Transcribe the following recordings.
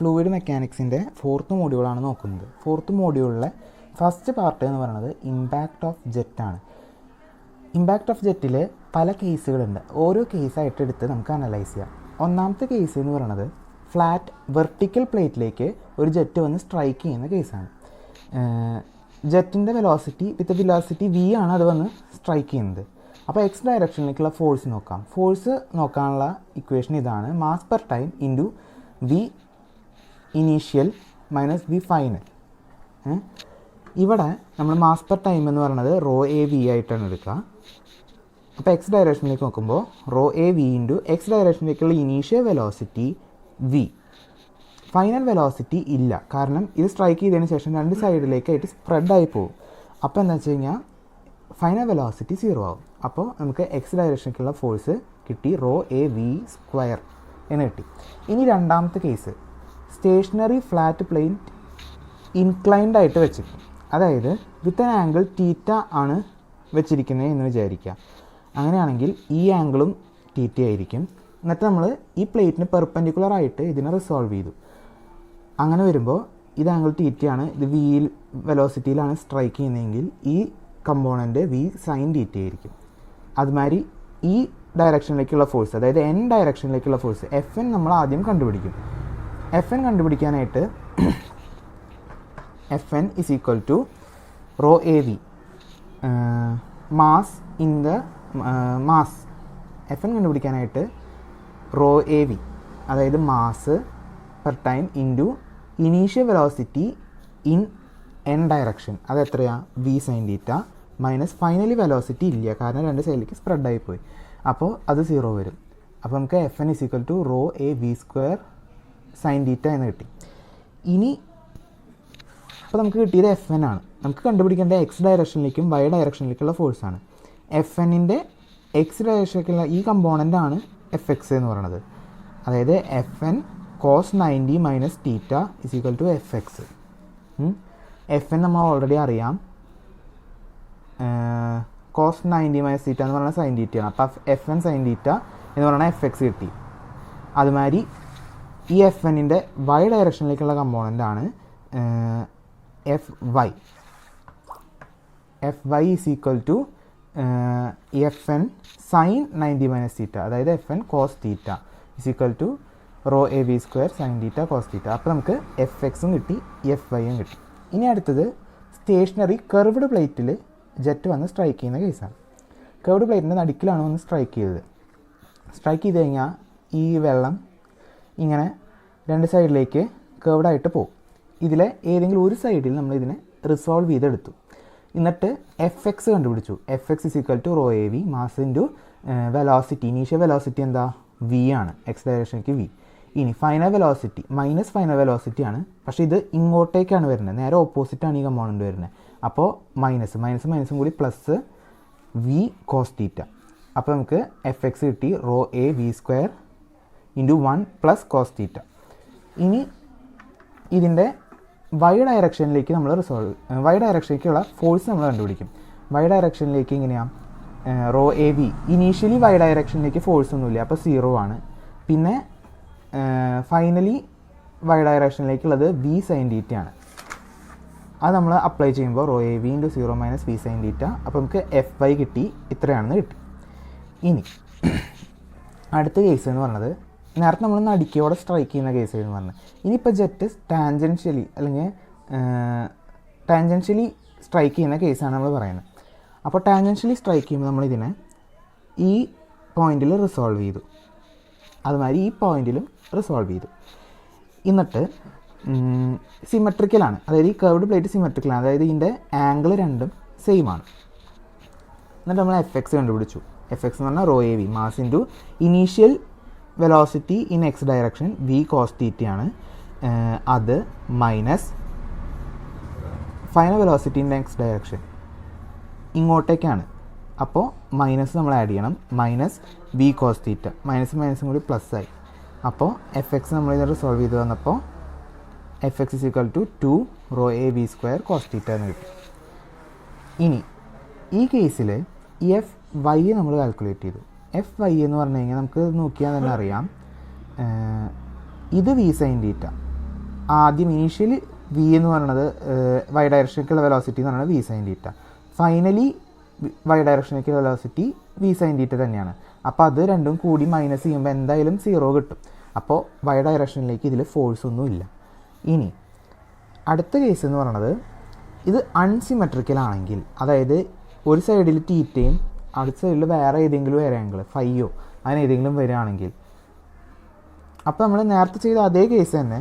Fluid മെക്കാനിക്സിൻ്റെ 4th മോഡ്യൂളാണ് നോക്കുന്നത്. 4th മോഡ്യൂളിലെ first part എന്ന് പറയുന്നത് ഇമ്പാക്റ്റ് ഓഫ് ജെറ്റാണ്. ഇമ്പാക്റ്റ് ഓഫ് ജെറ്റിൽ പല കേസുകളുണ്ട്. ഓരോ കേസായിട്ട് എടുത്ത് നമുക്ക് അനലൈസ് ചെയ്യാം. ഒന്നാമത്തെ കേസ് എന്ന് പറയുന്നത് ഫ്ലാറ്റ് വെർട്ടിക്കൽ പ്ലേറ്റിലേക്ക് ഒരു ജെറ്റ് വന്ന് സ്ട്രൈക്ക് ചെയ്യുന്ന കേസാണ്. ജെറ്റിൻ്റെ വെലോസിറ്റി വെലോസിറ്റി വി ആണ് അത് വന്ന് സ്ട്രൈക്ക് ചെയ്യുന്നത്. അപ്പോൾ എക്സ് ഡയറക്ഷനിലേക്കുള്ള ഫോഴ്സ് നോക്കാം. ഫോഴ്സ് നോക്കാനുള്ള ഇക്വേഷൻ ഇതാണ്: mass per time into v initial minus v final. ഇവിടെ നമ്മൾ മാസ് പെർ ടൈം എന്ന് പറയുന്നത് റോ എ വി ആയിട്ടാണ് എടുക്കുക. അപ്പോൾ എക്സ് ഡയറക്ഷനിലേക്ക് നോക്കുമ്പോൾ rho A V into X ഡയറക്ഷനിലേക്കുള്ള initial velocity V. Final velocity ഇല്ല, കാരണം ഇത് സ്ട്രൈക്ക് ചെയ്തതിന് ശേഷം രണ്ട് സൈഡിലേക്കായിട്ട് സ്പ്രെഡായി പോകും. അപ്പോൾ എന്താ വെച്ച് കഴിഞ്ഞാൽ ഫൈനൽ വെലോസിറ്റി 0 ആവും. അപ്പോൾ നമുക്ക് എക്സ് ഡയറക്ഷനിലേക്കുള്ള ഫോഴ്സ് കിട്ടി, റോ എ വി സ്ക്വയർ എന്ന് കിട്ടി. ഇനി രണ്ടാമത്തെ case stationary flat plate inclined ആയിട്ട് വെച്ചിരിക്കും. അതായത് വിത്ത് ആൻ ആംഗിൾ തീറ്റ ആണ് വെച്ചിരിക്കുന്നത് എന്ന് വിചാരിക്കുക. അങ്ങനെയാണെങ്കിൽ ഈ ആംഗിളും തീറ്റ ആയിരിക്കും. എന്നിട്ട് നമ്മൾ ഈ പ്ലേറ്റിന് പെർപെൻഡിക്കുലർ ആയിട്ട് ഇതിനെ റിസോൾവ് ചെയ്തു. അങ്ങനെ വരുമ്പോൾ ഇത് ആംഗിൾ തീറ്റയാണ്, ഇത് വിയിൽ വെലോസിറ്റിയിലാണ് സ്ട്രൈക്ക് ചെയ്യുന്നതെങ്കിൽ ഈ കമ്പോണൻറ്റ് വി സൈൻ തീറ്റ ആയിരിക്കും. അതുമാതിരി ഈ ഡയറക്ഷനിലേക്കുള്ള ഫോഴ്സ്, അതായത് എൻ ഡയറക്ഷനിലേക്കുള്ള ഫോഴ്സ് എഫ് എൻ നമ്മൾ ആദ്യം കണ്ടുപിടിക്കും. എഫ് എൻ കണ്ടുപിടിക്കാനായിട്ട് F N is equal to rho A V mass in the mass. F N കണ്ടുപിടിക്കാനായിട്ട് റോ എ വി അതായത് mass per time into initial velocity in N direction, അത് എത്രയാണ്? V sine theta minus finally velocity ഇല്ല, കാരണം രണ്ട് സൈഡിലേക്ക് സ്പ്രെഡായിപ്പോയി. അപ്പോൾ അത് 0 വരും. അപ്പോൾ നമുക്ക് F N is equal to rho A V square sine theta എന്ന് കിട്ടി. ഇനി അപ്പോൾ നമുക്ക് കിട്ടിയത് എഫ് എൻ ആണ്. നമുക്ക് കണ്ടുപിടിക്കേണ്ട എക്സ് ഡയറക്ഷനിലേക്കും വൈ ഡയറക്ഷനിലേക്കുള്ള ഫോഴ്സാണ്. എഫ് എന്നിൻ്റെ എക്സ് ഡയറക്ഷനിലേക്കുള്ള ഈ കമ്പോണൻ്റാണ് എഫ് എക്സ് എന്ന് പറയുന്നത്. അതായത് F N cos 90 minus theta is equal to F x. F N നമ്മൾ ഓൾറെഡി അറിയാം, കോസ് 90 മൈനസ് തീറ്റ എന്ന് പറഞ്ഞാൽ സൈൻ തീറ്റയാണ്. അപ്പോൾ എഫ് എൻ സൈൻ തീറ്റ എന്ന് പറഞ്ഞാൽ എഫ് എക്സ് കിട്ടി. അതുമാതിരി ഈ എഫ് എന്നിൻ്റെ വൈ ഡയറക്ഷനിലേക്കുള്ള കമ്പോണൻ്റാണ് F Y. F Y is equal to F N sine 90 minus theta, അതായത് F N cos theta is equal to rho A V square sine theta cos theta. അപ്പോൾ നമുക്ക് F എക്സും കിട്ടി, എഫ് വൈയും കിട്ടി. ഇനി അടുത്തത് സ്റ്റേഷനറി കർവ്ഡ് പ്ലേറ്റിൽ jet വന്ന് സ്ട്രൈക്ക് ചെയ്യുന്ന കേസാണ്. കർവ്ഡ് പ്ലേറ്റിൻ്റെ നടുക്കിലാണ് വന്ന് സ്ട്രൈക്ക് ചെയ്തത്. സ്ട്രൈക്ക് ചെയ്ത് കഴിഞ്ഞാൽ ഈ വെള്ളം ഇങ്ങനെ രണ്ട് സൈഡിലേക്ക് കർവ്ഡായിട്ട് പോകും. ഇതിലെ ഏതെങ്കിലും ഒരു സൈഡിൽ നമ്മൾ ഇതിനെ റിസോൾവ് ചെയ്തെടുത്തു. എന്നിട്ട് എഫ് എക്സ് കണ്ടുപിടിച്ചു. F x is equal to rho A V mass into velocity. Initial velocity എന്താ? വി ആണ്, എക്സ് ഡയറക്ഷനിലേക്ക് വി. ഇനി final velocity minus final velocity ആണ്, പക്ഷേ ഇത് ഇങ്ങോട്ടേക്കാണ് വരുന്നത്, നേരെ ഓപ്പോസിറ്റാണ് ഈ കമ്പോണൻറ്റ് വരുന്നത്. അപ്പോൾ മൈനസും കൂടി പ്ലസ് വി കോസ് തീറ്റ. അപ്പോൾ നമുക്ക് എഫ് എക്സ് കിട്ടി, rho A V square into 1 plus cos theta. ഇനി ഇതിൻ്റെ വൈ ഡയറക്ഷനിലേക്ക് നമ്മൾ വൈ ഡയറക്ഷനിലേക്കുള്ള ഫോഴ്സ് നമ്മൾ കണ്ടുപിടിക്കും. വൈ ഡയറക്ഷനിലേക്ക് ഇങ്ങനെയാണ് rho A V. Initially Y ഡയറക്ഷനിലേക്ക് ഫോഴ്സ് ഒന്നുമില്ല, അപ്പോൾ 0 ആണ്. പിന്നെ ഫൈനലി വൈ ഡയറക്ഷനിലേക്കുള്ളത് വി സൈൻ തീറ്റ ആണ്. അത് നമ്മൾ അപ്ലൈ ചെയ്യുമ്പോൾ rho A V into 0 minus V sine theta. അപ്പോൾ നമുക്ക് എഫ് വൈ കിട്ടി, ഇത്രയാണെന്ന് കിട്ടി. ഇനി അടുത്ത കേസ് എന്ന് പറഞ്ഞത് നേരത്തെ നമ്മൾ നടുക്കിയോടെ സ്ട്രൈക്ക് ചെയ്യുന്ന കേസ് എന്ന് പറഞ്ഞത്. ഇനിയിപ്പോൾ ജെറ്റ് ടാൻജൻഷ്യലി അല്ലെങ്കിൽ ടാൻജൻഷ്യലി സ്ട്രൈക്ക് ചെയ്യുന്ന കേസാണ് നമ്മൾ പറയുന്നത്. അപ്പോൾ ടാൻജൻഷ്യലി സ്ട്രൈക്ക് ചെയ്യുമ്പോൾ നമ്മളിതിനെ ഈ പോയിന്റിൽ റിസോൾവ് ചെയ്തു, അതുമാതിരി ഈ പോയിന്റിലും റിസോൾവ് ചെയ്തു. എന്നിട്ട് സിമെട്രിക്കലാണ്, അതായത് ഈ കർവ്ഡ് പ്ലേറ്റ് സിമെട്രിക്കലാണ്, അതായത് ഇതിൻ്റെ ആംഗിൾ രണ്ടും സെയിം ആണ്. എന്നിട്ട് നമ്മൾ എഫ് എക്സ് കണ്ടുപിടിച്ചു. എഫ് എക്സ് എന്ന് പറഞ്ഞാൽ rho A V mass into initial velocity in X direction V cos തീറ്റയാണ്, അത് minus final velocity in X direction ഇങ്ങോട്ടേക്കാണ്. അപ്പോൾ മൈനസ് നമ്മൾ ആഡ് ചെയ്യണം, മൈനസ് വി കോസ് തീറ്റ. മൈനസും കൂടി പ്ലസ് ആയി. അപ്പോൾ എഫ് എക്സ് നമ്മളിത് റിസോൾവ് ചെയ്ത് വന്നപ്പോൾ F x is equal to 2 rho A V square cos theta എന്ന് കിട്ടും. ഇനി ഈ കേസിൽ എഫ് വൈ നമ്മൾ കാൽക്കുലേറ്റ് ചെയ്തു. എഫ് വൈ എന്ന് പറഞ്ഞു കഴിഞ്ഞാൽ നമുക്ക് നോക്കിയാൽ തന്നെ അറിയാം, ഇത് വി സൈൻ തീറ്റ, ആദ്യം ഇനീഷ്യലി വി എന്ന് പറയുന്നത് വൈ ഡയറക്ഷനിലേക്കുള്ള വെലോസിറ്റി എന്ന് പറയുന്നത് V sine theta, finally Y ഡയറക്ഷനിലേക്കുള്ള വെലോസിറ്റി വി സൈൻ തീറ്റ തന്നെയാണ്. അപ്പോൾ അത് രണ്ടും കൂടി മൈനസ് ചെയ്യുമ്പോൾ എന്തായാലും 0 കിട്ടും. അപ്പോൾ വൈ ഡയറക്ഷനിലേക്ക് ഇതിൽ ഫോഴ്സ് ഒന്നുമില്ല. ഇനി അടുത്ത കേസ് എന്ന് പറയുന്നത് ഇത് അൺസിമെട്രിക്കലാണെങ്കിൽ, അതായത് ഒരു സൈഡിൽ തീറ്റയും അടുത്ത സൈഡിൽ വേറെ ഏതെങ്കിലും ഒരു ആംഗിൾ ഫൈയോ അങ്ങനെ ഏതെങ്കിലും വരികയാണെങ്കിൽ, അപ്പോൾ നമ്മൾ നേരത്തെ ചെയ്ത അതേ കേസ് തന്നെ,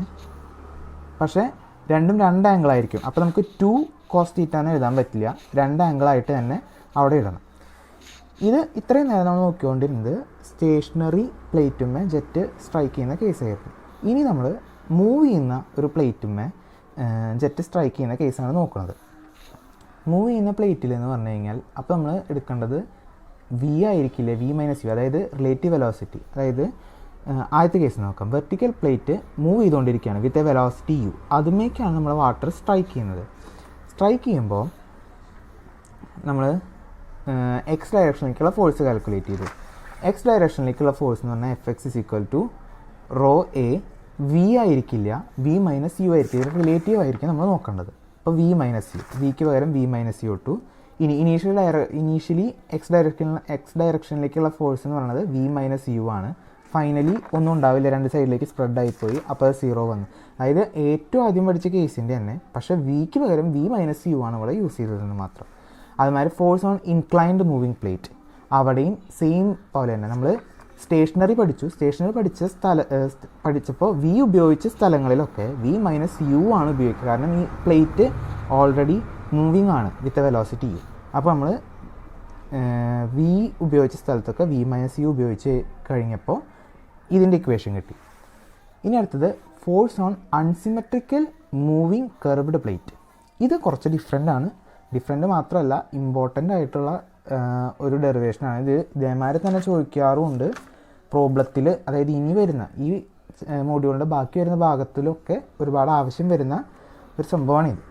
പക്ഷേ രണ്ടും 2 ആംഗിളായിരിക്കും. അപ്പോൾ നമുക്ക് 2 കോസ് തീറ്റ എന്ന് എഴുതാൻ പറ്റില്ല, 2 ആംഗിളായിട്ട് തന്നെ അവിടെ ഇടണം. ഇത് ഇത്രയും നേരം നമ്മൾ നോക്കിക്കൊണ്ടിരുന്നത് സ്റ്റേഷനറി പ്ലേറ്റുമ്മേ ജെറ്റ് സ്ട്രൈക്ക് ചെയ്യുന്ന കേസായിരുന്നു. ഇനി നമ്മൾ മൂവ് ചെയ്യുന്ന ഒരു പ്ലേറ്റുമ്മേ ജെറ്റ് സ്ട്രൈക്ക് ചെയ്യുന്ന കേസാണ് നോക്കുന്നത്. മൂവ് ചെയ്യുന്ന പ്ലേറ്റിൽ എന്ന് പറഞ്ഞു കഴിഞ്ഞാൽ അപ്പോൾ നമ്മൾ എടുക്കേണ്ടത് വി ആയിരിക്കില്ലേ, വി മൈനസ് യു, അതായത് റിലേറ്റീവ് വെലോസിറ്റി. അതായത് ആദ്യത്തെ കേസ് നോക്കാം. വെർട്ടിക്കൽ പ്ലേറ്റ് മൂവ് ചെയ്തുകൊണ്ടിരിക്കുകയാണ് വിത്ത് എ വെലോസിറ്റി യു, അതുമേക്കാണ് നമ്മൾ വാട്ടർ സ്ട്രൈക്ക് ചെയ്യുന്നത്. സ്ട്രൈക്ക് ചെയ്യുമ്പോൾ നമ്മൾ എക്സ് ഡയറക്ഷനിലേക്കുള്ള ഫോഴ്സ് കാൽക്കുലേറ്റ് ചെയ്തു. എക്സ് ഡയറക്ഷനിലേക്കുള്ള ഫോഴ്സ് എന്ന് പറഞ്ഞാൽ F x is equal to rho A, v ആയിരിക്കില്ല, വി മൈനസ് യു ആയിരിക്കും, റിലേറ്റീവ് ആയിരിക്കും നമ്മൾ നോക്കേണ്ടത്. അപ്പോൾ വി മൈനസ് യു, വിക്ക് പകരം വി മൈനസ് യു ടു. ഇനി ഇനീഷ്യലി എക്സ് ഡയറക്ഷനിലേക്കുള്ള ഫോഴ്സ് എന്ന് പറയുന്നത് വി മൈനസ് യു ആണ്. ഫൈനലി ഒന്നും ഉണ്ടാവില്ല, 2 സൈഡിലേക്ക് സ്പ്രെഡ് ആയിപ്പോയി, അപ്പോൾ അത് 0 വന്നു. അതായത് ഏറ്റവും ആദ്യം പഠിച്ച കേസിൻ്റെ തന്നെ, പക്ഷേ വിക്ക് പകരം വി മൈനസ് യു ആണ് ഇവിടെ യൂസ് ചെയ്തതെന്ന് മാത്രം. അതുമാതിരി force on inclined moving plate, അവിടെയും സെയിം പോലെ തന്നെ നമ്മൾ സ്റ്റേഷനറി പഠിച്ചപ്പോൾ വി ഉപയോഗിച്ച സ്ഥലങ്ങളിലൊക്കെ വി മൈനസ് യു ആണ് ഉപയോഗിക്കുക. കാരണം ഈ പ്ലേറ്റ് ഓൾറെഡി മൂവിങ് ആണ് വിത്ത് എ വെലോസിറ്റി യു. അപ്പോൾ നമ്മൾ വി ഉപയോഗിച്ച സ്ഥലത്തൊക്കെ വി മൈനസ് യു ഉപയോഗിച്ച് കഴിഞ്ഞപ്പോൾ ഇതിൻ്റെ ഇക്വേഷൻ കിട്ടി. ഇനി അടുത്തത് force on unsymmetrical moving curved plate. ഇത് കുറച്ച് ഡിഫറെൻ്റ് മാത്രമല്ല ഇമ്പോർട്ടൻ്റ് ആയിട്ടുള്ള ഒരു ഡെറിവേഷനാണ്. ഇത് ഇതേമാതിരി തന്നെ ചോദിക്കാറുമുണ്ട് പ്രോബ്ലത്തിൽ. അതായത് ഇനി വരുന്ന ഈ മോഡ്യൂളിൻ്റെ ബാക്കി വരുന്ന ഭാഗത്തിലൊക്കെ ഒരുപാട് ആവശ്യം വരുന്ന ഒരു സംഭവമാണിത്.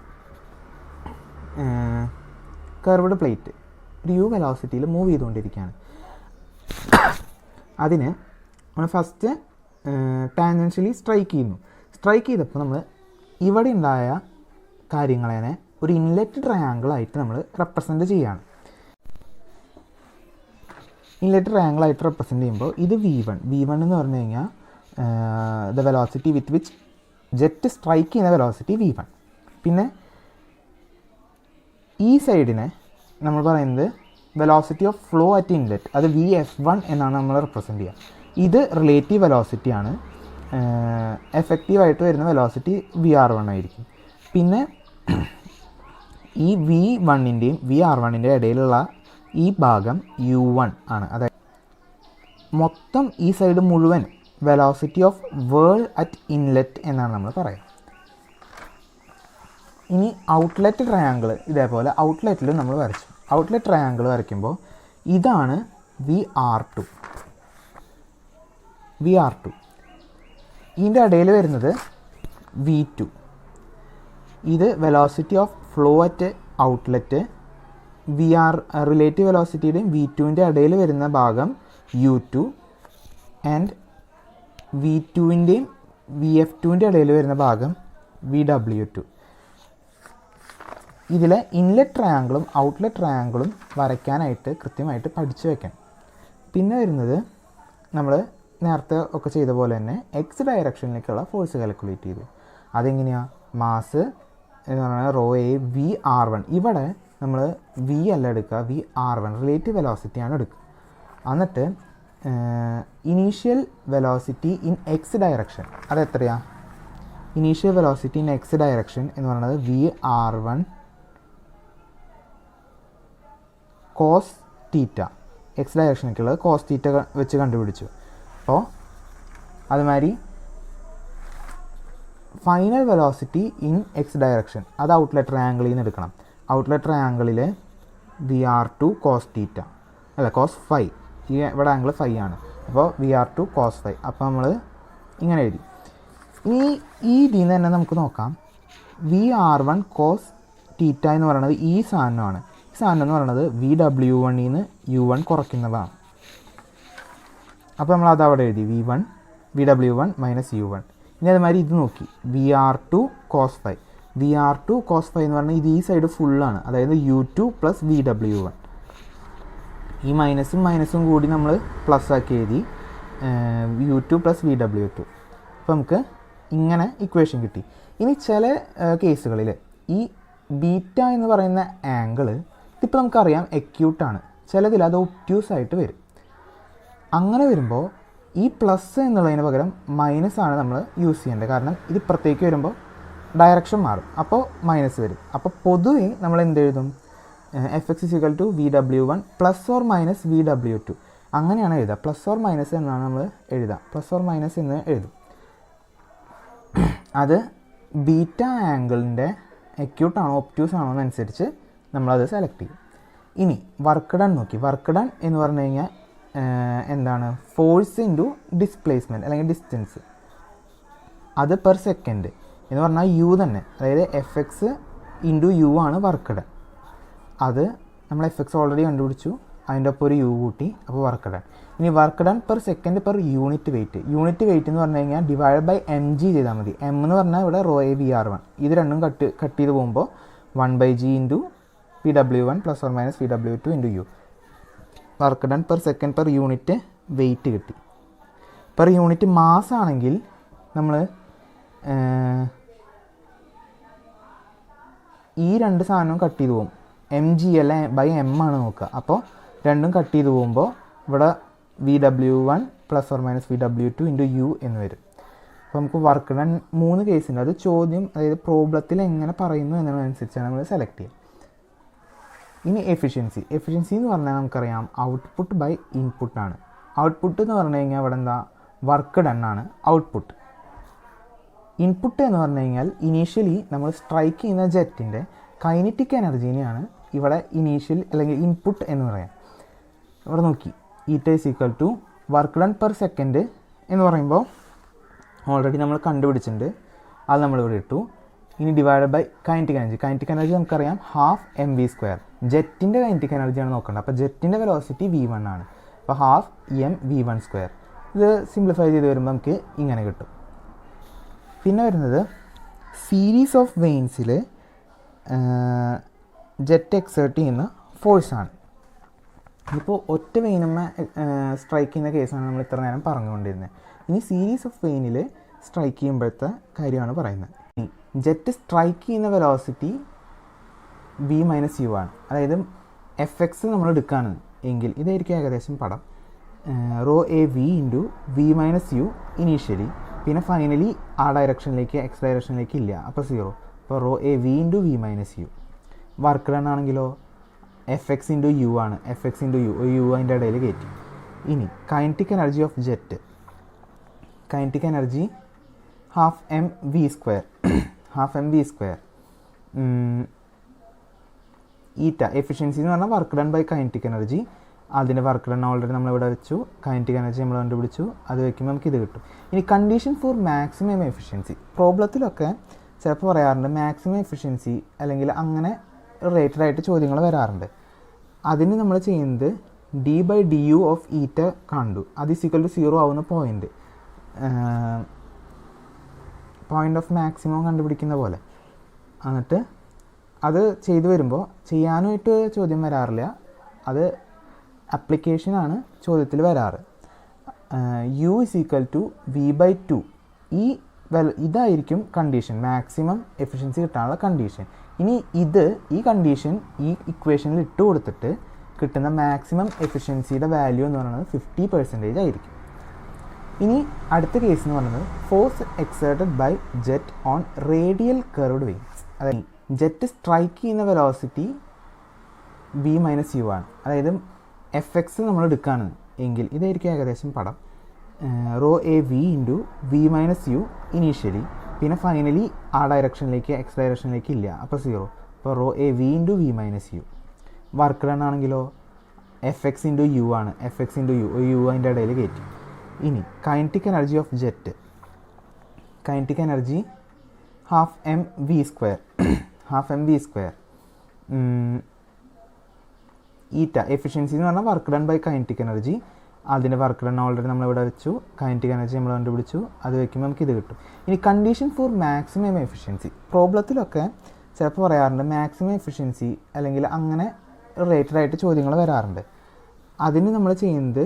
കർവ്ഡ് പ്ലേറ്റ് ഒരു യു വെലോസിറ്റിയിൽ മൂവ് ചെയ്തുകൊണ്ടിരിക്കുകയാണ്. അതിന് നമ്മൾ ഫസ്റ്റ് ടാൻജൻഷ്യലി സ്ട്രൈക്ക് ചെയ്യുന്നു. സ്ട്രൈക്ക് ചെയ്തപ്പോൾ നമ്മൾ ഇവിടെ ഉണ്ടായ കാര്യങ്ങളെ ഒരു ഇൻലെറ്റ് ട്രയാങ്കിളായിട്ട് നമ്മൾ റെപ്രസെൻറ്റ് ചെയ്യുകയാണ്. ഇൻലെറ്റ് ട്രയാങ്കിളായിട്ട് റെപ്രസെൻറ്റ് ചെയ്യുമ്പോൾ ഇത് V1 എന്ന് പറഞ്ഞു കഴിഞ്ഞാൽ the velocity with which jet strike ചെയ്യുന്ന വെലോസിറ്റി V1. പിന്നെ ഈ സൈഡിനെ നമ്മൾ പറയുന്നത് velocity of flow at inlet, അത് VF1 എന്നാണ് നമ്മൾ റെപ്രസെൻറ്റ് ചെയ്യുക. ഇത് റിലേറ്റീവ് വെലോസിറ്റിയാണ്. എഫക്റ്റീവായിട്ട് വരുന്ന വെലോസിറ്റി VR1 ആയിരിക്കും. പിന്നെ ഈ V1ൻ്റെയും VR1ൻ്റെയും ഇടയിലുള്ള ഈ ഭാഗം U1 ആണ്. അതായത് മൊത്തം ഈ സൈഡ് മുഴുവൻ വെലോസിറ്റി ഓഫ് വേൾ അറ്റ് ഇൻലെറ്റ് എന്നാണ് നമ്മൾ പറയുക. ഇനി ഔട്ട്ലെറ്റ് ട്രയാങ്കിൾ ഇതേപോലെ ഔട്ട്ലെറ്റിലും നമ്മൾ വരച്ചു. ഔട്ട്ലെറ്റ് ട്രയാങ്കിൾ വരയ്ക്കുമ്പോൾ ഇതാണ് VR2. ഇതിൻ്റെ ഇടയിൽ വരുന്നത് V2. ഇത് velocity of flow at outlet. Relative വെലോസിറ്റിയുടെയും V2ൻ്റെ ഇടയിൽ വരുന്ന ഭാഗം U2 ആൻഡ് V2ൻ്റെയും VF2ൻ്റെ ഇടയിൽ വരുന്ന ഭാഗം VW2. ഇതിലെ ഇൻലെറ്റ് ട്രയാങ്കിളും ഔട്ട്ലെറ്റ് ട്രയാങ്കിളും വരയ്ക്കാനായിട്ട് കൃത്യമായിട്ട് പഠിച്ചു വയ്ക്കണം. പിന്നെ വരുന്നത് നമ്മൾ നേരത്തെ ഒക്കെ ചെയ്ത പോലെ തന്നെ എക്സ് ഡയറക്ഷനിലേക്കുള്ള ഫോഴ്സ് കാൽക്കുലേറ്റ് ചെയ്തു. അതെങ്ങനെയാണ്? മാസ് എന്ന് പറഞ്ഞാൽ റോ എ VR1. ഇവിടെ നമ്മൾ V അല്ല എടുക്കുക, VR1 റിലേറ്റീവ് വെലോസിറ്റിയാണ് എടുക്കുക. എന്നിട്ട് initial velocity in X direction അതെത്രയാണ്? Initial velocity in X direction എന്ന് പറയുന്നത് VR1 കോസ് തീറ്റ. എക്സ് ഡയറക്ഷനിലേക്കുള്ളത് കോസ് തീറ്റ വെച്ച് കണ്ടുപിടിച്ചു. അപ്പോൾ അതുമാതിരി final velocity in X direction അത് ഔട്ട്ലെറ്റ് ട്രയാങ്കിളിൽ നിന്ന് എടുക്കണം. ഔട്ട്ലെറ്റ് ട്രയാങ്കിളിൽ VR2 കോസ് തീറ്റ അല്ല കോസ് ഫൈ, ഈ ഇവിടെ ആംഗിൾ ഫൈ ആണ്. അപ്പോൾ VR2 കോസ് ഫൈ. അപ്പോൾ നമ്മൾ ഇങ്ങനെ എഴുതി. ഈ ഇതിൽ നിന്ന് തന്നെ നമുക്ക് നോക്കാം. VR1 കോസ് തീറ്റ എന്ന് പറയുന്നത് ഈ സാധനമാണ്. ഈ സാധനം എന്ന് പറയുന്നത് VW1 നിന്ന് U1 കുറയ്ക്കുന്നതാണ്. അപ്പോൾ നമ്മൾ അത് അവിടെ എഴുതി VW1 മൈനസ് U1. ഇനി അതുമാതിരി ഇത് നോക്കി VR2 cos phi. VR2 cos phi എന്ന് പറഞ്ഞാൽ ഇത് ഈ സൈഡ് ഫുള്ളാണ്, അതായത് U2 + VW1. ഈ മൈനസും കൂടി നമ്മൾ പ്ലസ് ആക്കി എഴുതി U2 + VW2. അപ്പോൾ നമുക്ക് ഇങ്ങനെ ഇക്വേഷൻ കിട്ടി. ഇനി ചില കേസുകളിൽ ഈ ബീറ്റ എന്ന് പറയുന്ന ആംഗിൾ ഇതിപ്പോൾ നമുക്കറിയാം എക്യൂട്ടാണ്, ചിലതിൽ അത് ഒബ്റ്റ്യൂസ് ആയിട്ട് വരും. അങ്ങനെ വരുമ്പോൾ ഈ പ്ലസ് എന്നുള്ളതിന് പകരം മൈനസാണ് നമ്മൾ യൂസ് ചെയ്യേണ്ടത്. കാരണം ഇത് ഇപ്പുറത്തേക്ക് വരുമ്പോൾ ഡയറക്ഷൻ മാറും, അപ്പോൾ മൈനസ് വരും. അപ്പോൾ പൊതുവെ നമ്മൾ എന്ത് എഴുതും? Fx = VW1 ± VW2 അങ്ങനെയാണ് എഴുതുക. പ്ലസ് ഓർ മൈനസ് എന്നാണ് നമ്മൾ എഴുതുക, പ്ലസ് ഓർ മൈനസ് എന്ന് എഴുതും. അത് ബീറ്റ ആംഗിളിൻ്റെ എക്യൂട്ടാണോ ഒബ്റ്റ്യൂസ് ആണോ എന്നനുസരിച്ച് നമ്മളത് സെലക്ട് ചെയ്യും. ഇനി വർക്ക് ഡൺ നോക്കി. വർക്ക് ഡൺ എന്ന് പറഞ്ഞു കഴിഞ്ഞാൽ എന്താണ്? ഫോഴ്സ് ഇൻറ്റു ഡിസ്പ്ലേസ്മെൻറ്റ് അല്ലെങ്കിൽ ഡിസ്റ്റൻസ്, അത് പെർ സെക്കൻഡ് എന്ന് പറഞ്ഞാൽ യു തന്നെ, അതായത് Fx × U ആണ് വർക്ക് ഡൺ. അത് നമ്മൾ Fx ഓൾറെഡി കണ്ടുപിടിച്ചു, അതിൻ്റെ ഒപ്പം ഒരു യു കൂട്ടി, അപ്പോൾ വർക്ക് ഡൺ. ഇനി work done per second per unit weight. Unit weight എന്ന് പറഞ്ഞു കഴിഞ്ഞാൽ /mg ചെയ്താൽ മതി. m എന്ന് പറഞ്ഞാൽ ഇവിടെ ρAVR1, ഇത് രണ്ടും കട്ട് ചെയ്ത് പോകുമ്പോൾ 1/g × PW1 ± VW2 × U. Work done per second per unit weight കിട്ടി. പെർ യൂണിറ്റ് മാസ് ആണെങ്കിൽ നമ്മൾ ഈ രണ്ട് സാധനവും കട്ട് ചെയ്ത് പോകും. mg അല്ല /m ആണ് നോക്കുക. അപ്പോൾ രണ്ടും കട്ട് ചെയ്ത് പോകുമ്പോൾ ഇവിടെ VW1 ± VW2 × U എന്ന് വരും. അപ്പോൾ നമുക്ക് വർക്ക് ഡൺ 3 കേസുണ്ട്. അത് ചോദ്യം, അതായത് പ്രോബ്ലത്തിൽ എങ്ങനെ പറയുന്നു എന്നതിനനുസരിച്ചാണ് നമ്മൾ സെലക്ട് ചെയ്യുക. ഇനി എഫിഷ്യൻസി എന്ന് പറഞ്ഞാൽ നമുക്കറിയാം ഔട്ട്പുട്ട് ബൈ ഇൻപുട്ടാണ്. ഔട്ട്പുട്ട് എന്ന് പറഞ്ഞു കഴിഞ്ഞാൽ ഇവിടെ എന്താ? വർക്ക് ഡൺ ആണ് ഔട്ട്പുട്ട്. ഇൻപുട്ട് എന്ന് പറഞ്ഞു കഴിഞ്ഞാൽ ഇനീഷ്യലി നമ്മൾ സ്ട്രൈക്ക് ചെയ്യുന്ന ജെറ്റിൻ്റെ കൈനറ്റിക് എനർജീനെയാണ് ഇവിടെ ഇനീഷ്യൽ അല്ലെങ്കിൽ ഇൻപുട്ട് എന്ന് പറയാം. ഇവിടെ നോക്കി = വർക്ക് ഡൺ പെർ സെക്കൻഡ് എന്ന് പറയുമ്പോൾ ഓൾറെഡി നമ്മൾ കണ്ടുപിടിച്ചിട്ടുണ്ട്, അത് നമ്മളിവിടെ ഇട്ടു. ഇനി divided by kinetic energy. Kinetic energy നമുക്കറിയാം ½ mv². ജെറ്റിൻ്റെ കൈനറ്റിക് എനർജിയാണ് നോക്കേണ്ടത്. അപ്പോൾ ജെറ്റിൻ്റെ വെലോസിറ്റി v1 ആണ്, അപ്പോൾ ½ mv1². ഇത് സിംപ്ലിഫൈ ചെയ്ത് വരുമ്പോൾ നമുക്ക് ഇങ്ങനെ കിട്ടും. പിന്നെ വരുന്നത് സീരീസ് ഓഫ് വെയിൻസിൽ ജെറ്റ് എക്സേർട്ട് ചെയ്യുന്ന ഫോഴ്സാണ്. ഇപ്പോൾ ഒറ്റ വെയിനുമ്മ സ്ട്രൈക്ക് ചെയ്യുന്ന കേസാണ് നമ്മൾ ഇത്ര നേരം പറഞ്ഞുകൊണ്ടിരുന്നത്. ഇനി സീരീസ് ഓഫ് വെയിനിൽ സ്ട്രൈക്ക് ചെയ്യുമ്പോഴത്തെ കാര്യമാണ് പറയുന്നത്. ജെറ്റ് സ്ട്രൈക്ക് ചെയ്യുന്ന വെലോസിറ്റി v - u ആണ്. അതായത് Fx നമ്മൾ എടുക്കുകയാണ് എങ്കിൽ ഇതായിരിക്കും ഏകദേശം പടം. ρAV × v - u ഇനീഷ്യലി, പിന്നെ ഫൈനലി ആ ഡയറക്ഷനിലേക്ക് എക്സ് ഡയറക്ഷനിലേക്ക് ഇല്ല, അപ്പോൾ 0. അപ്പോൾ ρAV × v - u. Work done ആണെങ്കിലോ Fx × u ആണ്. Fx × u, u അതിൻ്റെ ഇടയിൽ കയറ്റി. ഇനി kinetic energy of jet, kinetic energy ½ mv². Eta efficiency എന്ന് പറഞ്ഞാൽ work done by kinetic energy. അതിൻ്റെ വർക്ക് ഡൺ ഓൾറെഡി നമ്മളിവിടെ വെച്ചു, കൈനറ്റിക് എനർജി നമ്മൾ കണ്ടുപിടിച്ചു, അത് വയ്ക്കുമ്പോൾ നമുക്ക് ഇത് കിട്ടും. ഇനി കണ്ടീഷൻ ഫോർ മാക്സിമം എഫിഷ്യൻസി. പ്രോബ്ലത്തിലൊക്കെ ചിലപ്പോൾ പറയാറുണ്ട് മാക്സിമം എഫിഷ്യൻസി അല്ലെങ്കിൽ അങ്ങനെ റിലേറ്റഡ് ആയിട്ട് ചോദ്യങ്ങൾ വരാറുണ്ട്. അതിന് നമ്മൾ ചെയ്യുന്നത് d/du ഓഫ് ഈറ്റ കണ്ടു, അത് = 0 ആവുന്ന പോയിൻ്റ് ഓഫ് മാക്സിമം കണ്ടുപിടിക്കുന്ന പോലെ. എന്നിട്ട് അത് ചെയ്തു വരുമ്പോൾ ചെയ്യാനായിട്ട് ചോദ്യം വരാറില്ല, അത് അപ്ലിക്കേഷനാണ് ചോദ്യത്തിൽ വരാറ്. u = v/2. ഇതായിരിക്കും കണ്ടീഷൻ, മാക്സിമം എഫിഷ്യൻസി കിട്ടാനുള്ള കണ്ടീഷൻ. ഇനി ഈ കണ്ടീഷൻ ഈ ഇക്വേഷനിൽ ഇട്ട് കൊടുത്തിട്ട് കിട്ടുന്ന മാക്സിമം എഫിഷ്യൻസിയുടെ വാല്യൂ എന്ന് പറയുന്നത് 50% ആയിരിക്കും. ഇനി അടുത്ത കേസ് എന്ന് പറയുന്നത് force exerted by jet on radial curved vanes. അതായത് ജെറ്റ് സ്ട്രൈക്ക് ചെയ്യുന്ന വെലോസിറ്റി v - u ആണ്. അതായത് Fx നമ്മൾ എടുക്കുകയാണ് എങ്കിൽ ഇതായിരിക്കും ഏകദേശം പടം. ρAV × v - u ഇനീഷ്യലി, പിന്നെ ഫൈനലി ആ ഡയറക്ഷനിലേക്ക് എക്സ് ഡയറക്ഷനിലേക്ക് ഇല്ല, അപ്പോൾ 0. അപ്പോൾ ρAV × v - u. Work done ആണെങ്കിലോ Fx × u ആണ്. Fx × u അതിൻ്റെ ഇടയിൽ കയറ്റി. ഇനി kinetic energy of jet, kinetic energy ½ mv². Eta efficiency എന്ന് പറഞ്ഞാൽ work done by kinetic energy. അതിൻ്റെ വർക്ക് ഡൺ ഓൾറെഡി നമ്മളിവിടെ വെച്ചു, കൈനറ്റിക് എനർജി നമ്മൾ കണ്ടുപിടിച്ചു, അത് വയ്ക്കുമ്പോൾ നമുക്ക് ഇത് കിട്ടും. ഇനി കണ്ടീഷൻ ഫോർ മാക്സിമം എഫിഷ്യൻസി, പ്രോബ്ലത്തിലൊക്കെ ചിലപ്പോൾ പറയാറുണ്ട് മാക്സിമം എഫിഷ്യൻസി അല്ലെങ്കിൽ അങ്ങനെ റിലേറ്റഡ് ആയിട്ട് ചോദ്യങ്ങൾ വരാറുണ്ട്. അതിന് നമ്മൾ ചെയ്യുന്നത്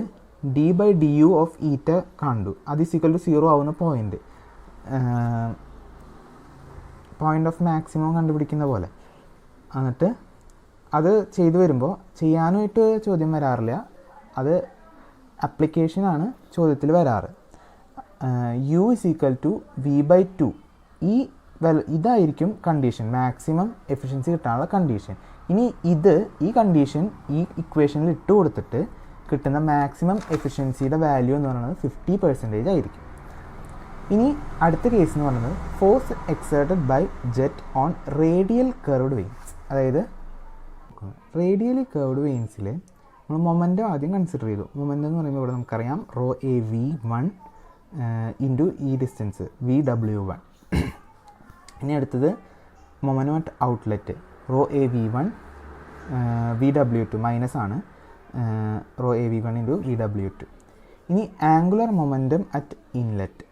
d/du ഓഫ് ഈറ്റ കണ്ടു, അത് = 0 ആവുന്ന പോയിൻ്റ് ഓഫ് മാക്സിമം കണ്ടുപിടിക്കുന്ന പോലെ. എന്നിട്ട് അത് ചെയ്തു വരുമ്പോൾ ചെയ്യാനായിട്ട് ചോദ്യം വരാറില്ല, അത് അപ്ലിക്കേഷനാണ് ചോദ്യത്തിൽ വരാറ്. u = v/2, ഇതായിരിക്കും കണ്ടീഷൻ, മാക്സിമം എഫിഷ്യൻസി കിട്ടാനുള്ള കണ്ടീഷൻ. ഇനി ഈ കണ്ടീഷൻ ഈ ഇക്വേഷനിൽ ഇട്ട് കൊടുത്തിട്ട് കിട്ടുന്ന മാക്സിമം എഫിഷ്യൻസിയുടെ വാല്യൂ എന്ന് പറയുന്നത് 50% ആയിരിക്കും. ഇനി അടുത്ത കേസ് എന്ന് പറയുന്നത് force exerted by jet on radial curved vanes. അതായത് റേഡിയലി കർവ്ഡ് വെയിൻസിൽ നമ്മൾ മൊമെൻറ്റം ആദ്യം കൺസിഡർ ചെയ്തു. മൊമെൻറ്റം എന്ന് പറയുമ്പോൾ ഇവിടെ നമുക്കറിയാം ρAv1 ഇൻറ്റു ഈ ഡിസ്റ്റൻസ് vw1. ഇനി അടുത്തത് momentum at outlet ρAv1 vw2 minus ആണ്, ρAv1 ഇൻറ്റു vw2. ഇനി angular momentum at inlet.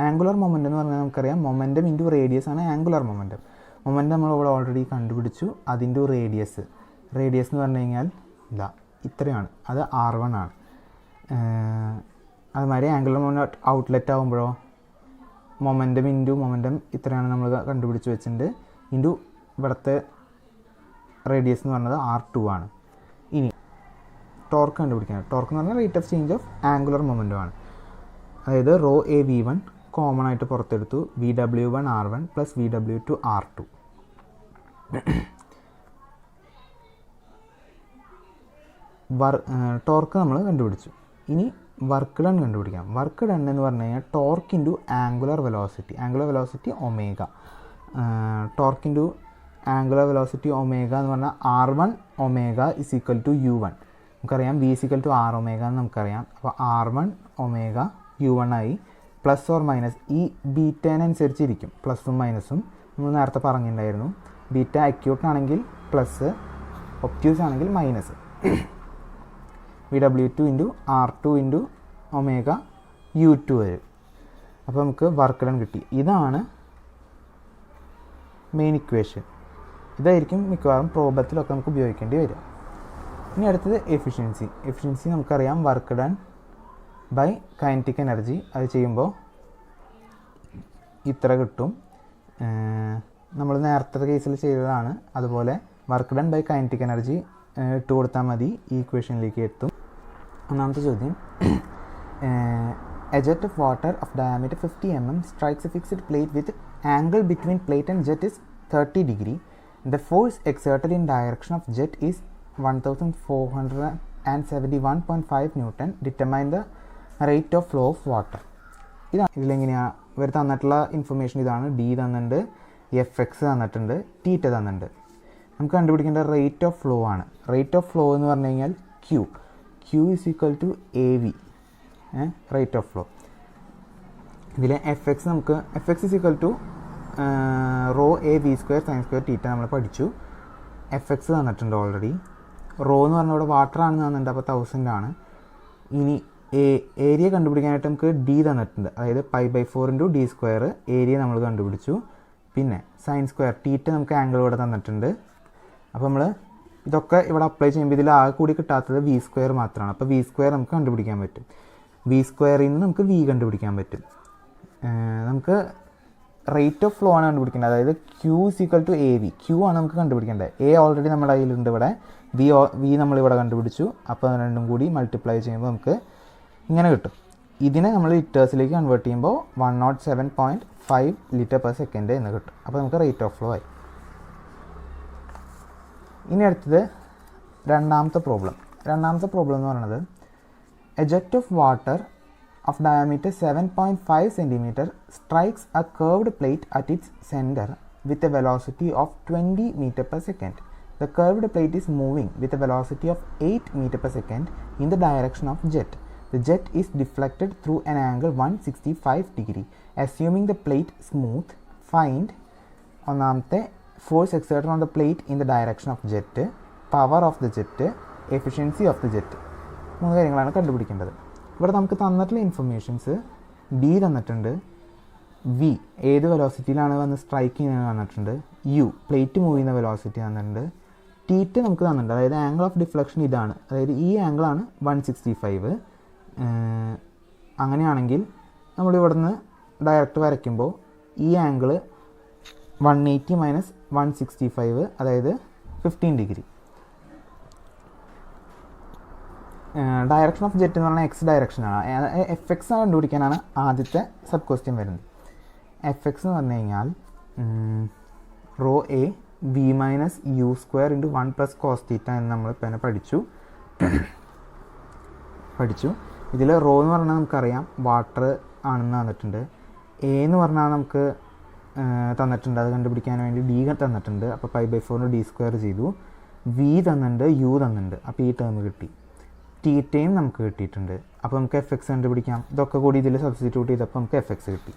Angular momentum എന്ന് പറഞ്ഞാൽ നമുക്കറിയാം മൊമെൻറ്റം ഇൻറ്റു റേഡിയസ് ആണ് ആംഗുലർ മൊമെൻറ്റം. മൊമെൻറ്റം നമ്മളിവിടെ ഓൾറെഡി കണ്ടുപിടിച്ചു, അതിൻ്റെ റേഡിയസ് എന്ന് പറഞ്ഞു കഴിഞ്ഞാൽ ഇത്രയാണ്, അത് r1 ആണ്. അതുമാതിരി ആംഗുലർ മൊമെൻറ്റം ഔട്ട്ലെറ്റ് ആകുമ്പോഴോ മൊമെൻറ്റം ഇൻറ്റു മൊമെൻറ്റം ഇത്രയാണ് നമ്മൾ കണ്ടുപിടിച്ച് വെച്ചിട്ടുണ്ട്, ഇൻറ്റു ഇവിടുത്തെ റേഡിയസ് എന്ന് പറഞ്ഞത് r2 ആണ്. ഇനി ടോർക്ക് കണ്ടുപിടിക്കണം. ടോർക്ക് എന്ന് പറഞ്ഞാൽ rate of change of angular momentum ആണ്. അതായത് ρAv1 കോമൺ ആയിട്ട് പുറത്തെടുത്തു, vw1 r1 plus vw2 r2. Torque നമ്മൾ കണ്ടുപിടിച്ചു. ഇനി വർക്ക് ഡൺ കണ്ടുപിടിക്കാം. വർക്ക് ഡൺ എന്ന് പറഞ്ഞു കഴിഞ്ഞാൽ torque into angular velocity omega. Torque into angular velocity omega എന്ന് പറഞ്ഞാൽ r1 ഒമേഗ = u1. നമുക്കറിയാം v = r ഒമേഗ എന്ന് നമുക്കറിയാം. അപ്പോൾ r1 ഒമേഗ u1 ആയി. പ്ലസ് ഓർ മൈനസ് ഈ ബീറ്റേനനുസരിച്ചിരിക്കും പ്ലസും മൈനസും, നമ്മൾ നേരത്തെ പറഞ്ഞിട്ടുണ്ടായിരുന്നു. ബീറ്റ അക്യൂട്ടാണെങ്കിൽ പ്ലസ്, ഒബ്റ്റ്യൂസ് ആണെങ്കിൽ minus. vw2 into r2 into omega u2 വരും. അപ്പോൾ നമുക്ക് വർക്ക് ഡൺ കിട്ടി. ഇതാണ് മെയിൻ ഇക്വേഷൻ. ഇതായിരിക്കും മിക്കവാറും പ്രോബ്ലത്തിലൊക്കെ നമുക്ക് ഉപയോഗിക്കേണ്ടി വരിക. ഇനി അടുത്തത് എഫിഷ്യൻസി നമുക്കറിയാം work done by kinetic energy. അത് ചെയ്യുമ്പോൾ ഇത്ര കിട്ടും. നമ്മൾ നേരത്തെ കേസിൽ ചെയ്തതാണ്. അതുപോലെ work done by kinetic energy ഇട്ട് കൊടുത്താൽ മതി, ഈ ഇക്വേഷനിലേക്ക് എത്തും. ഒന്നാമത്തെ ചോദ്യം, a jet of water of diameter 50 mm strikes a fixed plate with angle between plate and jet is 30 degree. The force exerted in direction of jet is 1471.5 Newton. Determine the rate of flow of water. ഇതിലെങ്ങനെയാണ് ഇവർ തന്നിട്ടുള്ള information ഇതാണ്. d തന്നിട്ടുണ്ട്, fx തന്നിട്ടുണ്ട്, തീറ്റ തന്നിട്ടുണ്ട്. നമുക്ക് കണ്ടുപിടിക്കേണ്ട rate of flow ആണ്. Rate of flow എന്ന് പറഞ്ഞു കഴിഞ്ഞാൽ q = AV, rate of flow. ഇതിലെ fx നമുക്ക് fx = ρAv² sin² തീറ്റ നമ്മൾ പഠിച്ചു. fx തന്നിട്ടുണ്ട് ഓൾറെഡി. റോ എന്ന് പറഞ്ഞാൽ ഇവിടെ വാട്ടർ ആണെന്ന് തന്നിട്ടുണ്ട്, അപ്പോൾ 1000 ആണ്. ഇനി ഏരിയ കണ്ടുപിടിക്കാനായിട്ട് നമുക്ക് d തന്നിട്ടുണ്ട്, അതായത് π/4 × d² ഏരിയ നമ്മൾ കണ്ടുപിടിച്ചു. പിന്നെ sin² തീറ്റ നമുക്ക് ആംഗിൾ ഇവിടെ തന്നിട്ടുണ്ട്. അപ്പോൾ നമ്മൾ ഇതൊക്കെ ഇവിടെ അപ്ലൈ ചെയ്യുമ്പോൾ ഇതിൽ ആകെ കൂടി കിട്ടാത്തത് v² മാത്രമാണ്. അപ്പോൾ v² നമുക്ക് കണ്ടുപിടിക്കാൻ പറ്റും. v² നിന്ന് നമുക്ക് v കണ്ടുപിടിക്കാൻ പറ്റും. നമുക്ക് റേറ്റ് ഓഫ് ഫ്ലോ ആണ് കണ്ടുപിടിക്കേണ്ടത്, അതായത് q = AV. q ആണ് നമുക്ക് കണ്ടുപിടിക്കേണ്ടത്. a ഓൾറെഡി നമ്മുടെ കയ്യിലുണ്ട് ഇവിടെ, v നമ്മളിവിടെ കണ്ടുപിടിച്ചു. അപ്പോൾ രണ്ടും കൂടി മൾട്ടിപ്ലൈ ചെയ്യുമ്പോൾ നമുക്ക് ഇങ്ങനെ കിട്ടും. ഇതിനെ നമ്മൾ ലിറ്റേഴ്സിലേക്ക് കൺവേർട്ട് ചെയ്യുമ്പോൾ 107.5 ലിറ്റർ/സെക്കൻഡ് എന്ന് കിട്ടും. അപ്പോൾ നമുക്ക് റേറ്റ് ഓഫ് ഫ്ലോ ആയി. ഇനി അടുത്തത് രണ്ടാമത്തെ പ്രോബ്ലം എന്ന് പറയുന്നത് A jet of water of diameter 7.5 cm strikes a curved plate at its center with a velocity of 20 m/s. The curved plate is moving with a velocity of 8 m/s in the direction of jet. The jet is deflected through an angle 165 degree. Assuming the plate smooth, find ഒന്നാമത്തെ force exerted on the plate in the direction of jet, power of the jet, efficiency of the jet. 3 കാര്യങ്ങളാണ് കണ്ടുപിടിക്കേണ്ടത്. ഇവിടെ നമുക്ക് തന്നിട്ടുള്ള informations B തന്നിട്ടുണ്ട്, V ഏത് വെലോസിറ്റിയിലാണ് വന്ന് strike ചെയ്യുന്നത് തന്നിട്ടുണ്ട്, യു പ്ലേറ്റ് മൂവ് ചെയ്യുന്ന വെലോസിറ്റി തന്നിട്ടുണ്ട്, ടീറ്റ് നമുക്ക് തന്നിട്ടുണ്ട്, അതായത് ആംഗിൾ ഓഫ് ഡിഫ്ലക്ഷൻ ഇതാണ്, അതായത് ഈ ആംഗിളാണ് 165. അങ്ങനെയാണെങ്കിൽ നമ്മളിവിടുന്ന് ഡയറക്റ്റ് വരയ്ക്കുമ്പോൾ ഈ ആംഗിൾ 180 മൈനസ് 165, അതായത് 15 ഡിഗ്രി. ഡയറക്ഷൻ ഓഫ് ജെറ്റ് എന്ന് പറഞ്ഞാൽ എക്സ് ഡയറക്ഷനാണ്. എഫ് എക്സ് കണ്ടുപിടിക്കാനാണ് ആദ്യത്തെ സബ് ക്വസ്റ്റ്യൻ വരുന്നത്. എഫ് എക്സ് എന്ന് പറഞ്ഞു കഴിഞ്ഞാൽ rho A v minus u square into 1 plus cos theta എന്ന് നമ്മൾ ഇപ്പം തന്നെ പഠിച്ചു. ഇതിൽ റോ എന്ന് പറഞ്ഞാൽ നമുക്കറിയാം വാട്ടർ ആണെന്ന് തന്നിട്ടുണ്ട്. എ എന്ന് പറഞ്ഞാൽ നമുക്ക് തന്നിട്ടുണ്ട്, അത് കണ്ടുപിടിക്കാൻ വേണ്ടി ഡി തന്നിട്ടുണ്ട്, അപ്പോൾ π/4 ഡി സ്ക്വയർ ചെയ്തു. വി തന്നിട്ടുണ്ട്, യു തന്നിട്ടുണ്ട്, അപ്പോൾ ഈ ടേം കിട്ടി. തീറ്റയും നമുക്ക് കിട്ടിയിട്ടുണ്ട്. അപ്പോൾ നമുക്ക് എഫ് എക്സ് കണ്ടുപിടിക്കാം. ഇതൊക്കെ കൂടി ഇതിൽ സബ്സ്റ്റിറ്റ്യൂട്ട് ചെയ്തപ്പോൾ നമുക്ക് എഫ് എക്സ് കിട്ടി.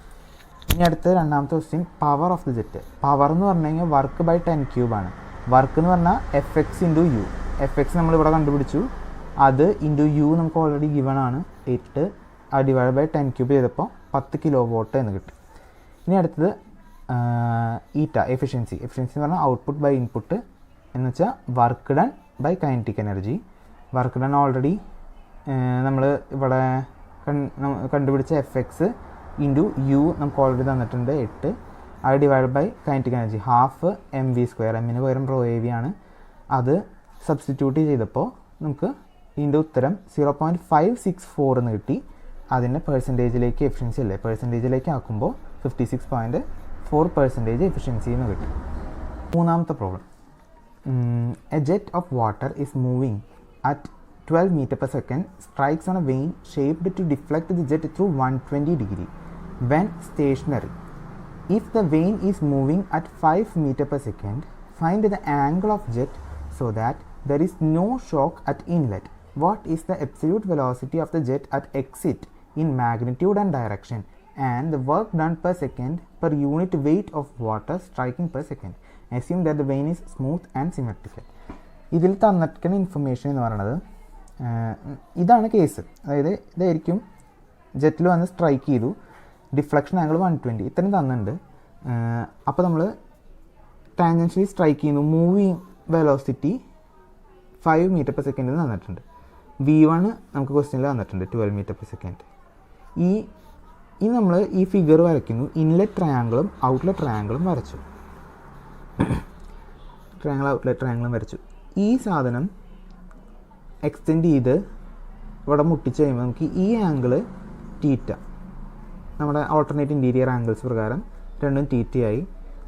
ഇനി അടുത്ത രണ്ടാമത്തെ question power of the jet. Power എന്ന് പറഞ്ഞു കഴിഞ്ഞാൽ വർക്ക് ബൈ 10³ ആണ്. വർക്ക് എന്ന് പറഞ്ഞാൽ F x into u. F x നമ്മളിവിടെ കണ്ടുപിടിച്ചു, അത് ഇൻറ്റു യു നമുക്ക് ഓൾറെഡി ഗിവൺ ആണ് 8, അത് ഡിവൈഡ് ബൈ 10³ ചെയ്തപ്പോൾ 10 kW എന്ന് കിട്ടി. ഇനി അടുത്തത് ഈറ്റ എഫിഷ്യൻസി. എഫിഷ്യൻസി എന്ന് പറഞ്ഞാൽ ഔട്ട്പുട്ട് ബൈ ഇൻപുട്ട് എന്ന് വെച്ചാൽ work done by kinetic energy. Work done already നമ്മൾ ഇവിടെ കണ്ടുപിടിച്ച എഫ് എക്സ് ഇൻറ്റു യു നമുക്ക് ഓൾറെഡി തന്നിട്ടുണ്ട് 8, അത് divide by kinetic energy half mv². എമ്മിന് പകരം റോ എ വി ആണ്. അത് സബ്സ്റ്റിറ്റ്യൂട്ട് ചെയ്തപ്പോൾ നമുക്ക് ഇതിൻ്റെ ഉത്തരം 0.564 എന്ന് കിട്ടി. അതിൻ്റെ പെർസെൻറ്റേജിലേക്ക് എഫിഷ്യൻസി അല്ലേ, പെർസെൻറ്റേജിലേക്ക് ആക്കുമ്പോൾ 56.4% എഫിഷ്യൻസി എന്ന് കിട്ടി. മൂന്നാമത്തെ problem, A jet of water is moving at 12 meter per second strikes on a vane shaped to deflect the jet through 120 degree when stationary. If the vane is moving at 5 meter per second, find the angle of jet so that there is no shock at inlet. What is the absolute velocity of the jet at exit in magnitude and direction, and the work done per second per unit weight of water striking per second? Assume that the vane is smooth and symmetrical. ഇതിൽ തന്നിരിക്കുന്ന information എന്ന് പറയുന്നത് ഇതാണ് case. അതായത് ഇതായിരിക്കും, ജെറ്റിൽ വന്ന് strike ചെയ്തു, deflection angle 120 ഇത്രയും തന്നിട്ടുണ്ട്. അപ്പോൾ നമ്മൾ ടാൻജൻഷ്യലി സ്ട്രൈക്ക് ചെയ്യുന്നു, moving velocity 5 meter per second തന്നിട്ടുണ്ട്. V1 നമുക്ക് ക്വസ്റ്റ്യനിൽ തന്നിട്ടുണ്ട് 12 meter per second. ഈ നമ്മൾ ഈ ഫിഗർ വരയ്ക്കുന്നു, ഇൻലെറ്റ് ട്രയാങ്കിളും ഔട്ട്ലെറ്റ് ട്രയാങ്കിളും വരച്ചു. ട്രയാങ്കിളും വരച്ചു. ഈ സാധനം എക്സ്റ്റെൻഡ് ചെയ്ത് ഇവിടെ മുട്ടിച്ച് കഴിയുമ്പോൾ നമുക്ക് ഈ ആംഗിൾ തീറ്റ, നമ്മുടെ ഓൾട്ടർനേറ്റ് ഇൻറ്റീരിയർ ആംഗിൾസ് പ്രകാരം രണ്ടും തീറ്റയായി.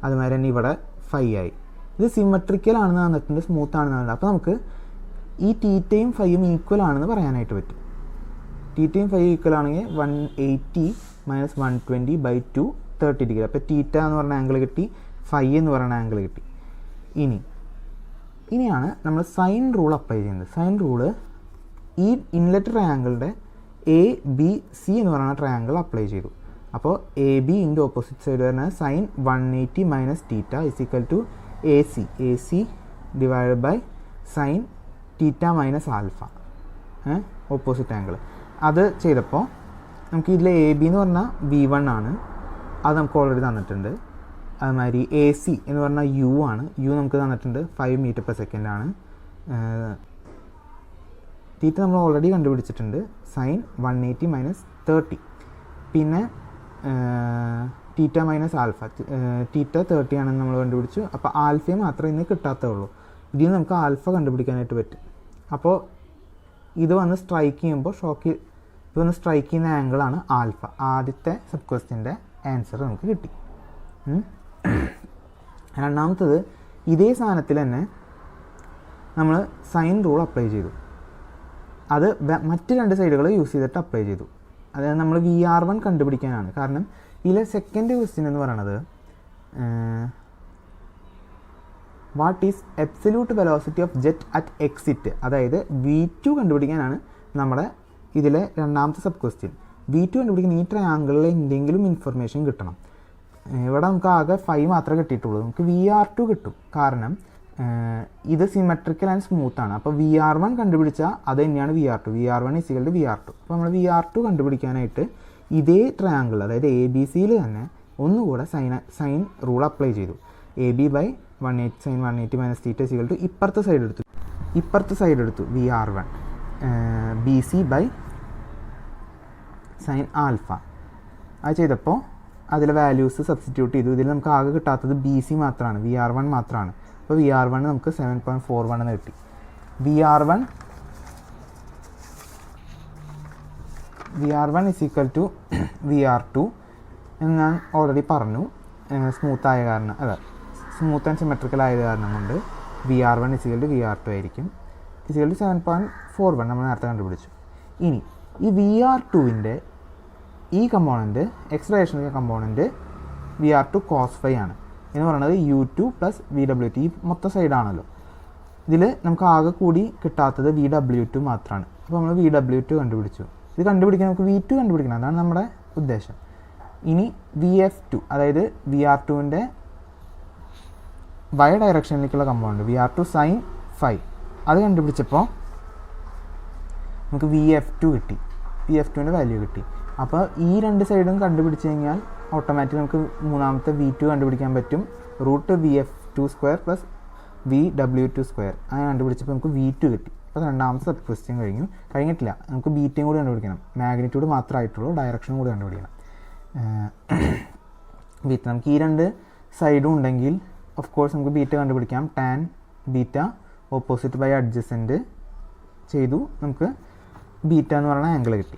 അതുമാതിരി തന്നെ ഇവിടെ 5 ആയി. ഇത് സിമെട്രിക്കൽ ആണെന്ന് തന്നിട്ടുണ്ട്, സ്മൂത്ത് ആണെന്ന് തന്നിട്ടുണ്ട്. അപ്പോൾ നമുക്ക് ഈ തീറ്റയും 5ഉം ഈക്വൽ ആണെന്ന് പറയാനായിട്ട് പറ്റും. തീറ്റയും 5 ഈക്വൽ ആണെങ്കിൽ 180 മൈനസ് 120/2 30 ഡിഗ്രി. അപ്പോൾ തീറ്റ എന്ന് പറഞ്ഞ ആംഗിൾ കിട്ടി, 5 എന്ന് പറയുന്ന ആംഗിൾ കിട്ടി. ഇനിയാണ് നമ്മൾ സൈൻ റൂൾ അപ്ലൈ ചെയ്യുന്നത്. സൈൻ റൂള് ഈ ഇൻലെറ്റ് ട്രയാങ്കിളുടെ ABC എന്ന് പറയുന്ന ട്രയാങ്കിൾ അപ്ലൈ ചെയ്തു. അപ്പോൾ AB ഇൻ്റെ ഓപ്പോസിറ്റ് സൈഡ് വരുന്നത് sine 180 minus theta is equal to AC divide by sine theta minus alpha, opposite angle. അത് ചെയ്തപ്പോൾ നമുക്ക് ഇതിൽ AB എന്ന് പറഞ്ഞാൽ V1 ആണ്, അത് നമുക്ക് ഓൾറെഡി തന്നിട്ടുണ്ട്. അതുമാതിരി AC എന്ന് പറഞ്ഞാൽ U ആണ്, U നമുക്ക് തന്നിട്ടുണ്ട് 5 meter per second ആണ്. തീറ്റ നമ്മൾ ഓൾറെഡി കണ്ടുപിടിച്ചിട്ടുണ്ട്, സൈൻ 180 മൈനസ് 30. പിന്നെ തീറ്റ മൈനസ് ആൽഫ, തീറ്റ 30 ആണെന്ന് നമ്മൾ കണ്ടുപിടിച്ചു. അപ്പോൾ ആൽഫയെ മാത്രമേ ഇന്ന് കിട്ടാത്തുള്ളൂ. ഇതിൽ നമുക്ക് ആൽഫ കണ്ടുപിടിക്കാനായിട്ട് പറ്റും. അപ്പോൾ ഇത് വന്ന് സ്ട്രൈക്ക് ചെയ്യുമ്പോൾ ഇത് വന്ന് സ്ട്രൈക്ക് ചെയ്യുന്ന ആംഗിളാണ് ആൽഫ. ആദ്യത്തെ സബ് ക്വസ്റ്റ്യൻ്റെ ആൻസർ നമുക്ക് കിട്ടി. രണ്ടാമത്തത് ഇതേ സാധനത്തിൽ തന്നെ നമ്മൾ സൈൻ റൂൾ അപ്ലൈ ചെയ്തു. അത് മറ്റ് 2 സൈഡുകൾ യൂസ് ചെയ്തിട്ട് അപ്ലൈ ചെയ്തു. അതായത് നമ്മൾ VR1 കണ്ടുപിടിക്കാനാണ്. കാരണം ഇതിലെ സെക്കൻഡ് ക്വസ്റ്റ്യൻ എന്ന് പറയുന്നത് what is absolute velocity of jet at exit, അതായത് V2 കണ്ടുപിടിക്കാനാണ് നമ്മുടെ ഇതിലെ രണ്ടാമത്തെ സബ് ക്വസ്റ്റ്യൻ. V2 കണ്ടുപിടിക്കുന്ന ഈ ട്രയാങ്കിളിൽ എന്തെങ്കിലും ഇൻഫർമേഷൻ കിട്ടണം. ഇവിടെ നമുക്ക് ആകെ 5 മാത്രമേ കിട്ടിയിട്ടുള്ളൂ. നമുക്ക് VR2 കിട്ടും. കാരണം ഇത് സിമെട്രിക്കൽ ആൻഡ് സ്മൂത്ത് ആണ്. അപ്പോൾ VR1 കണ്ടുപിടിച്ചാൽ അത് തന്നെയാണ് VR2. VR1 = VR2. അപ്പോൾ നമ്മൾ VR2 കണ്ടുപിടിക്കാനായിട്ട് ഇതേ ട്രയാങ്കിൾ, അതായത് ABC തന്നെ ഒന്നുകൂടെ സൈൻ റൂൾ അപ്ലൈ ചെയ്തു. AB/180 sin 180 - θ ഇപ്പുറത്തെ സൈഡ് എടുത്തു VR1 BC/sin α. അത് ചെയ്തപ്പോൾ അതിലെ വാല്യൂസ് സബ്സ്റ്റിറ്റ്യൂട്ട് ചെയ്തു. ഇതിൽ നമുക്ക് ആകെ കിട്ടാത്തത് BC മാത്രമാണ്, VR1 മാത്രമാണ്. അപ്പോൾ VR1 നമുക്ക് 7.41 എന്ന് കിട്ടി. VR1 = VR2 എന്ന് ഞാൻ ഓൾറെഡി പറഞ്ഞു. സ്മൂത്ത് ആൻഡ് സിമെട്രിക്കൽ ആയത് കാരണം കൊണ്ട് VR1 = VR2 ആയിരിക്കും. 7.41 നമ്മൾ നേരത്തെ കണ്ടുപിടിച്ചു. ഇനി ഈ VR2വിൻ്റെ ഈ കമ്പോണൻറ്റ്, എക്സ് ഡയറക്ഷനിലെ കമ്പോണൻറ്റ് VR2 cos φ ആണ് എന്ന് പറയുന്നത് U2 + VW2. ഈ മൊത്തം സൈഡാണല്ലോ. ഇതിൽ നമുക്ക് ആകെ കൂടി കിട്ടാത്തത് VW2 മാത്രമാണ്. അപ്പോൾ നമ്മൾ VW2 കണ്ടുപിടിച്ചു. ഇത് കണ്ടുപിടിക്കാൻ നമുക്ക് V2 കണ്ടുപിടിക്കണം, അതാണ് നമ്മുടെ ഉദ്ദേശം. ഇനി VF2, അതായത് VR2വിൻ്റെ y ഡയറക്ഷനിലേക്കുള്ള കമ്പോണൻറ്റ് VR2 sin φ, അത് കണ്ടുപിടിച്ചപ്പോൾ നമുക്ക് VF2 കിട്ടി. VF2വിൻ്റെ വാല്യൂ കിട്ടി. അപ്പോൾ ഈ രണ്ട് സൈഡും കണ്ടുപിടിച്ച് കഴിഞ്ഞാൽ ഓട്ടോമാറ്റിക് നമുക്ക് മൂന്നാമത്തെ V2 കണ്ടുപിടിക്കാൻ പറ്റും. √VF2² + VW2². അങ്ങനെ കണ്ടുപിടിച്ചപ്പോൾ നമുക്ക് V2 കിട്ടി. അപ്പോൾ രണ്ടാമത്തെ സബ് ക്വസ്റ്റ്യൻ കഴിഞ്ഞിട്ടില്ല. നമുക്ക് ബീറ്റയും കൂടി കണ്ടുപിടിക്കണം. മാഗ്നിറ്റ്യൂഡ് മാത്രമായിട്ടുള്ളൂ, ഡയറക്ഷനും കൂടി കണ്ടുപിടിക്കണം. ബീറ്റ നമുക്ക് ഈ രണ്ട് സൈഡും ഉണ്ടെങ്കിൽ ഓഫ് കോഴ്സ് നമുക്ക് ബീറ്റ കണ്ടുപിടിക്കാം. Tan beta opposite by adjacent ചെയ്തു, നമുക്ക് ബീറ്റ എന്ന് പറയുന്ന ആംഗിൾ കിട്ടി.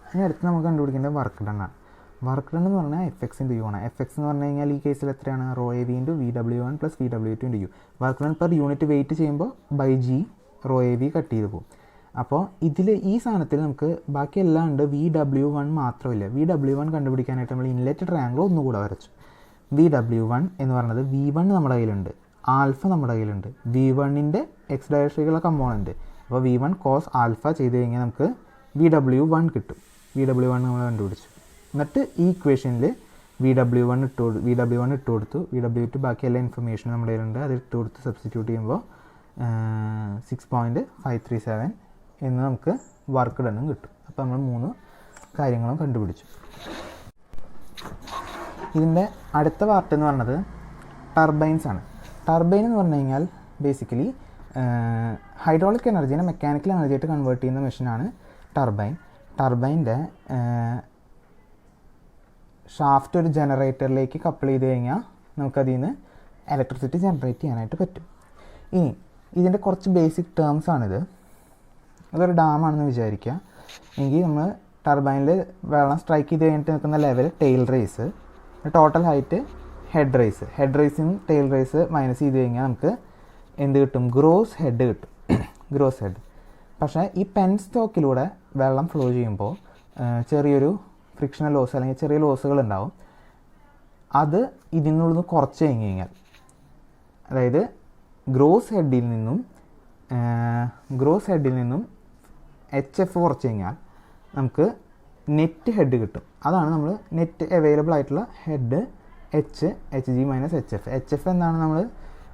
അതിന് അടുത്ത് നമുക്ക് കണ്ടുപിടിക്കേണ്ടത് വർക്ക് ഡൺ ആണ്. വർക്ക് ഡൺ എന്ന് പറഞ്ഞാൽ FX × U ആണ്. FX എന്ന് പറഞ്ഞു കഴിഞ്ഞാൽ ഈ കേസിൽ എത്രയാണ്? ρAV × VW1 + VW2 × U. Work done per unit weight ചെയ്യുമ്പോൾ /G ρAV കട്ട് ചെയ്ത് പോകും. അപ്പോൾ ഇതിൽ ഈ സാധനത്തിൽ നമുക്ക് ബാക്കി എല്ലാം ഉണ്ട്, VW1 മാത്രമില്ല. VW1 കണ്ടുപിടിക്കാനായിട്ട് നമ്മൾ ഇൻലെറ്റ് ട്രയാങ്കിൾ ഒന്നുകൂടെ വരച്ചു. VW1 എന്ന് പറയുന്നത് V1 നമ്മുടെ കയ്യിലുണ്ട്, ആൽഫ നമ്മുടെ കയ്യിലുണ്ട്, V1ൻ്റെ എക്സ് ഡയറക്ഷനിലുള്ള കമ്പോണൻറ്റ്. അപ്പോൾ V1 cos α ചെയ്ത് കഴിഞ്ഞാൽ നമുക്ക് VW1 കിട്ടും. VW1 നമ്മൾ കണ്ടുപിടിച്ചു. എന്നിട്ട് ഈ ഇക്വേഷനിൽ VW1 ഇട്ട് കൊടുത്തു. VW2 ബാക്കി എല്ലാ ഇൻഫർമേഷനും നമ്മുടെ കയ്യിലുണ്ട്, അത് ഇട്ട് കൊടുത്ത് സബ്സ്റ്റിറ്റ്യൂട്ട് ചെയ്യുമ്പോൾ 6.537 എന്ന് നമുക്ക് വർക്ക് ഡണ്ണും കിട്ടും. അപ്പോൾ നമ്മൾ 3 കാര്യങ്ങളും കണ്ടുപിടിച്ചു. ഇതിൻ്റെ അടുത്ത പാർട്ട് എന്ന് പറയുന്നത് ടർബൈൻസ് ആണ്. ടർബൈൻ എന്ന് പറഞ്ഞു കഴിഞ്ഞാൽ ബേസിക്കലി ഹൈഡ്രോളിക് എനർജീനെ മെക്കാനിക്കൽ എനർജി ആയിട്ട് കൺവേർട്ട് ചെയ്യുന്ന മെഷീനാണ് ടർബൈൻ. ടർബൈൻ്റെ ഷാഫ്റ്റ് ഒരു ജനറേറ്ററിലേക്ക് കപ്പിൾ ചെയ്ത് കഴിഞ്ഞാൽ നമുക്കതിൽ നിന്ന് ഇലക്ട്രിസിറ്റി ജനറേറ്റ് ചെയ്യാനായിട്ട് പറ്റും. ഇനി ഇതിൻ്റെ കുറച്ച് ബേസിക് ടേംസ് ആണിത്. അതൊരു ഡാമാണെന്ന് വിചാരിക്കുക. എങ്കിൽ നമ്മൾ ടർബൈനിൽ വെള്ളം സ്ട്രൈക്ക് ചെയ്ത് കഴിഞ്ഞിട്ട് നിൽക്കുന്ന level tail race, total height head റേസും ടെയിൽ റേസ് മൈനസ് ചെയ്ത് കഴിഞ്ഞാൽ നമുക്ക് എന്ത് കിട്ടും? ഗ്രോസ് ഹെഡ് കിട്ടും. Gross head. പക്ഷേ ഈ പെൻ സ്റ്റോക്കിലൂടെ വെള്ളം ഫ്ലോ ചെയ്യുമ്പോൾ ചെറിയൊരു ഫ്രിക്ഷണൽ ലോസ് അല്ലെങ്കിൽ ചെറിയ ലോസുകൾ ഉണ്ടാവും. അത് ഇതിനുള്ളിൽ നിന്ന് കുറച്ച് കഴിഞ്ഞാൽ, അതായത് ഗ്രോസ് ഹെഡിൽ നിന്നും HF കുറച്ച് കഴിഞ്ഞാൽ നമുക്ക് നെറ്റ് ഹെഡ് കിട്ടും. അതാണ് നമ്മൾ നെറ്റ് അവൈലബിൾ ആയിട്ടുള്ള ഹെഡ് HG - HF. HF എന്താണ് നമ്മൾ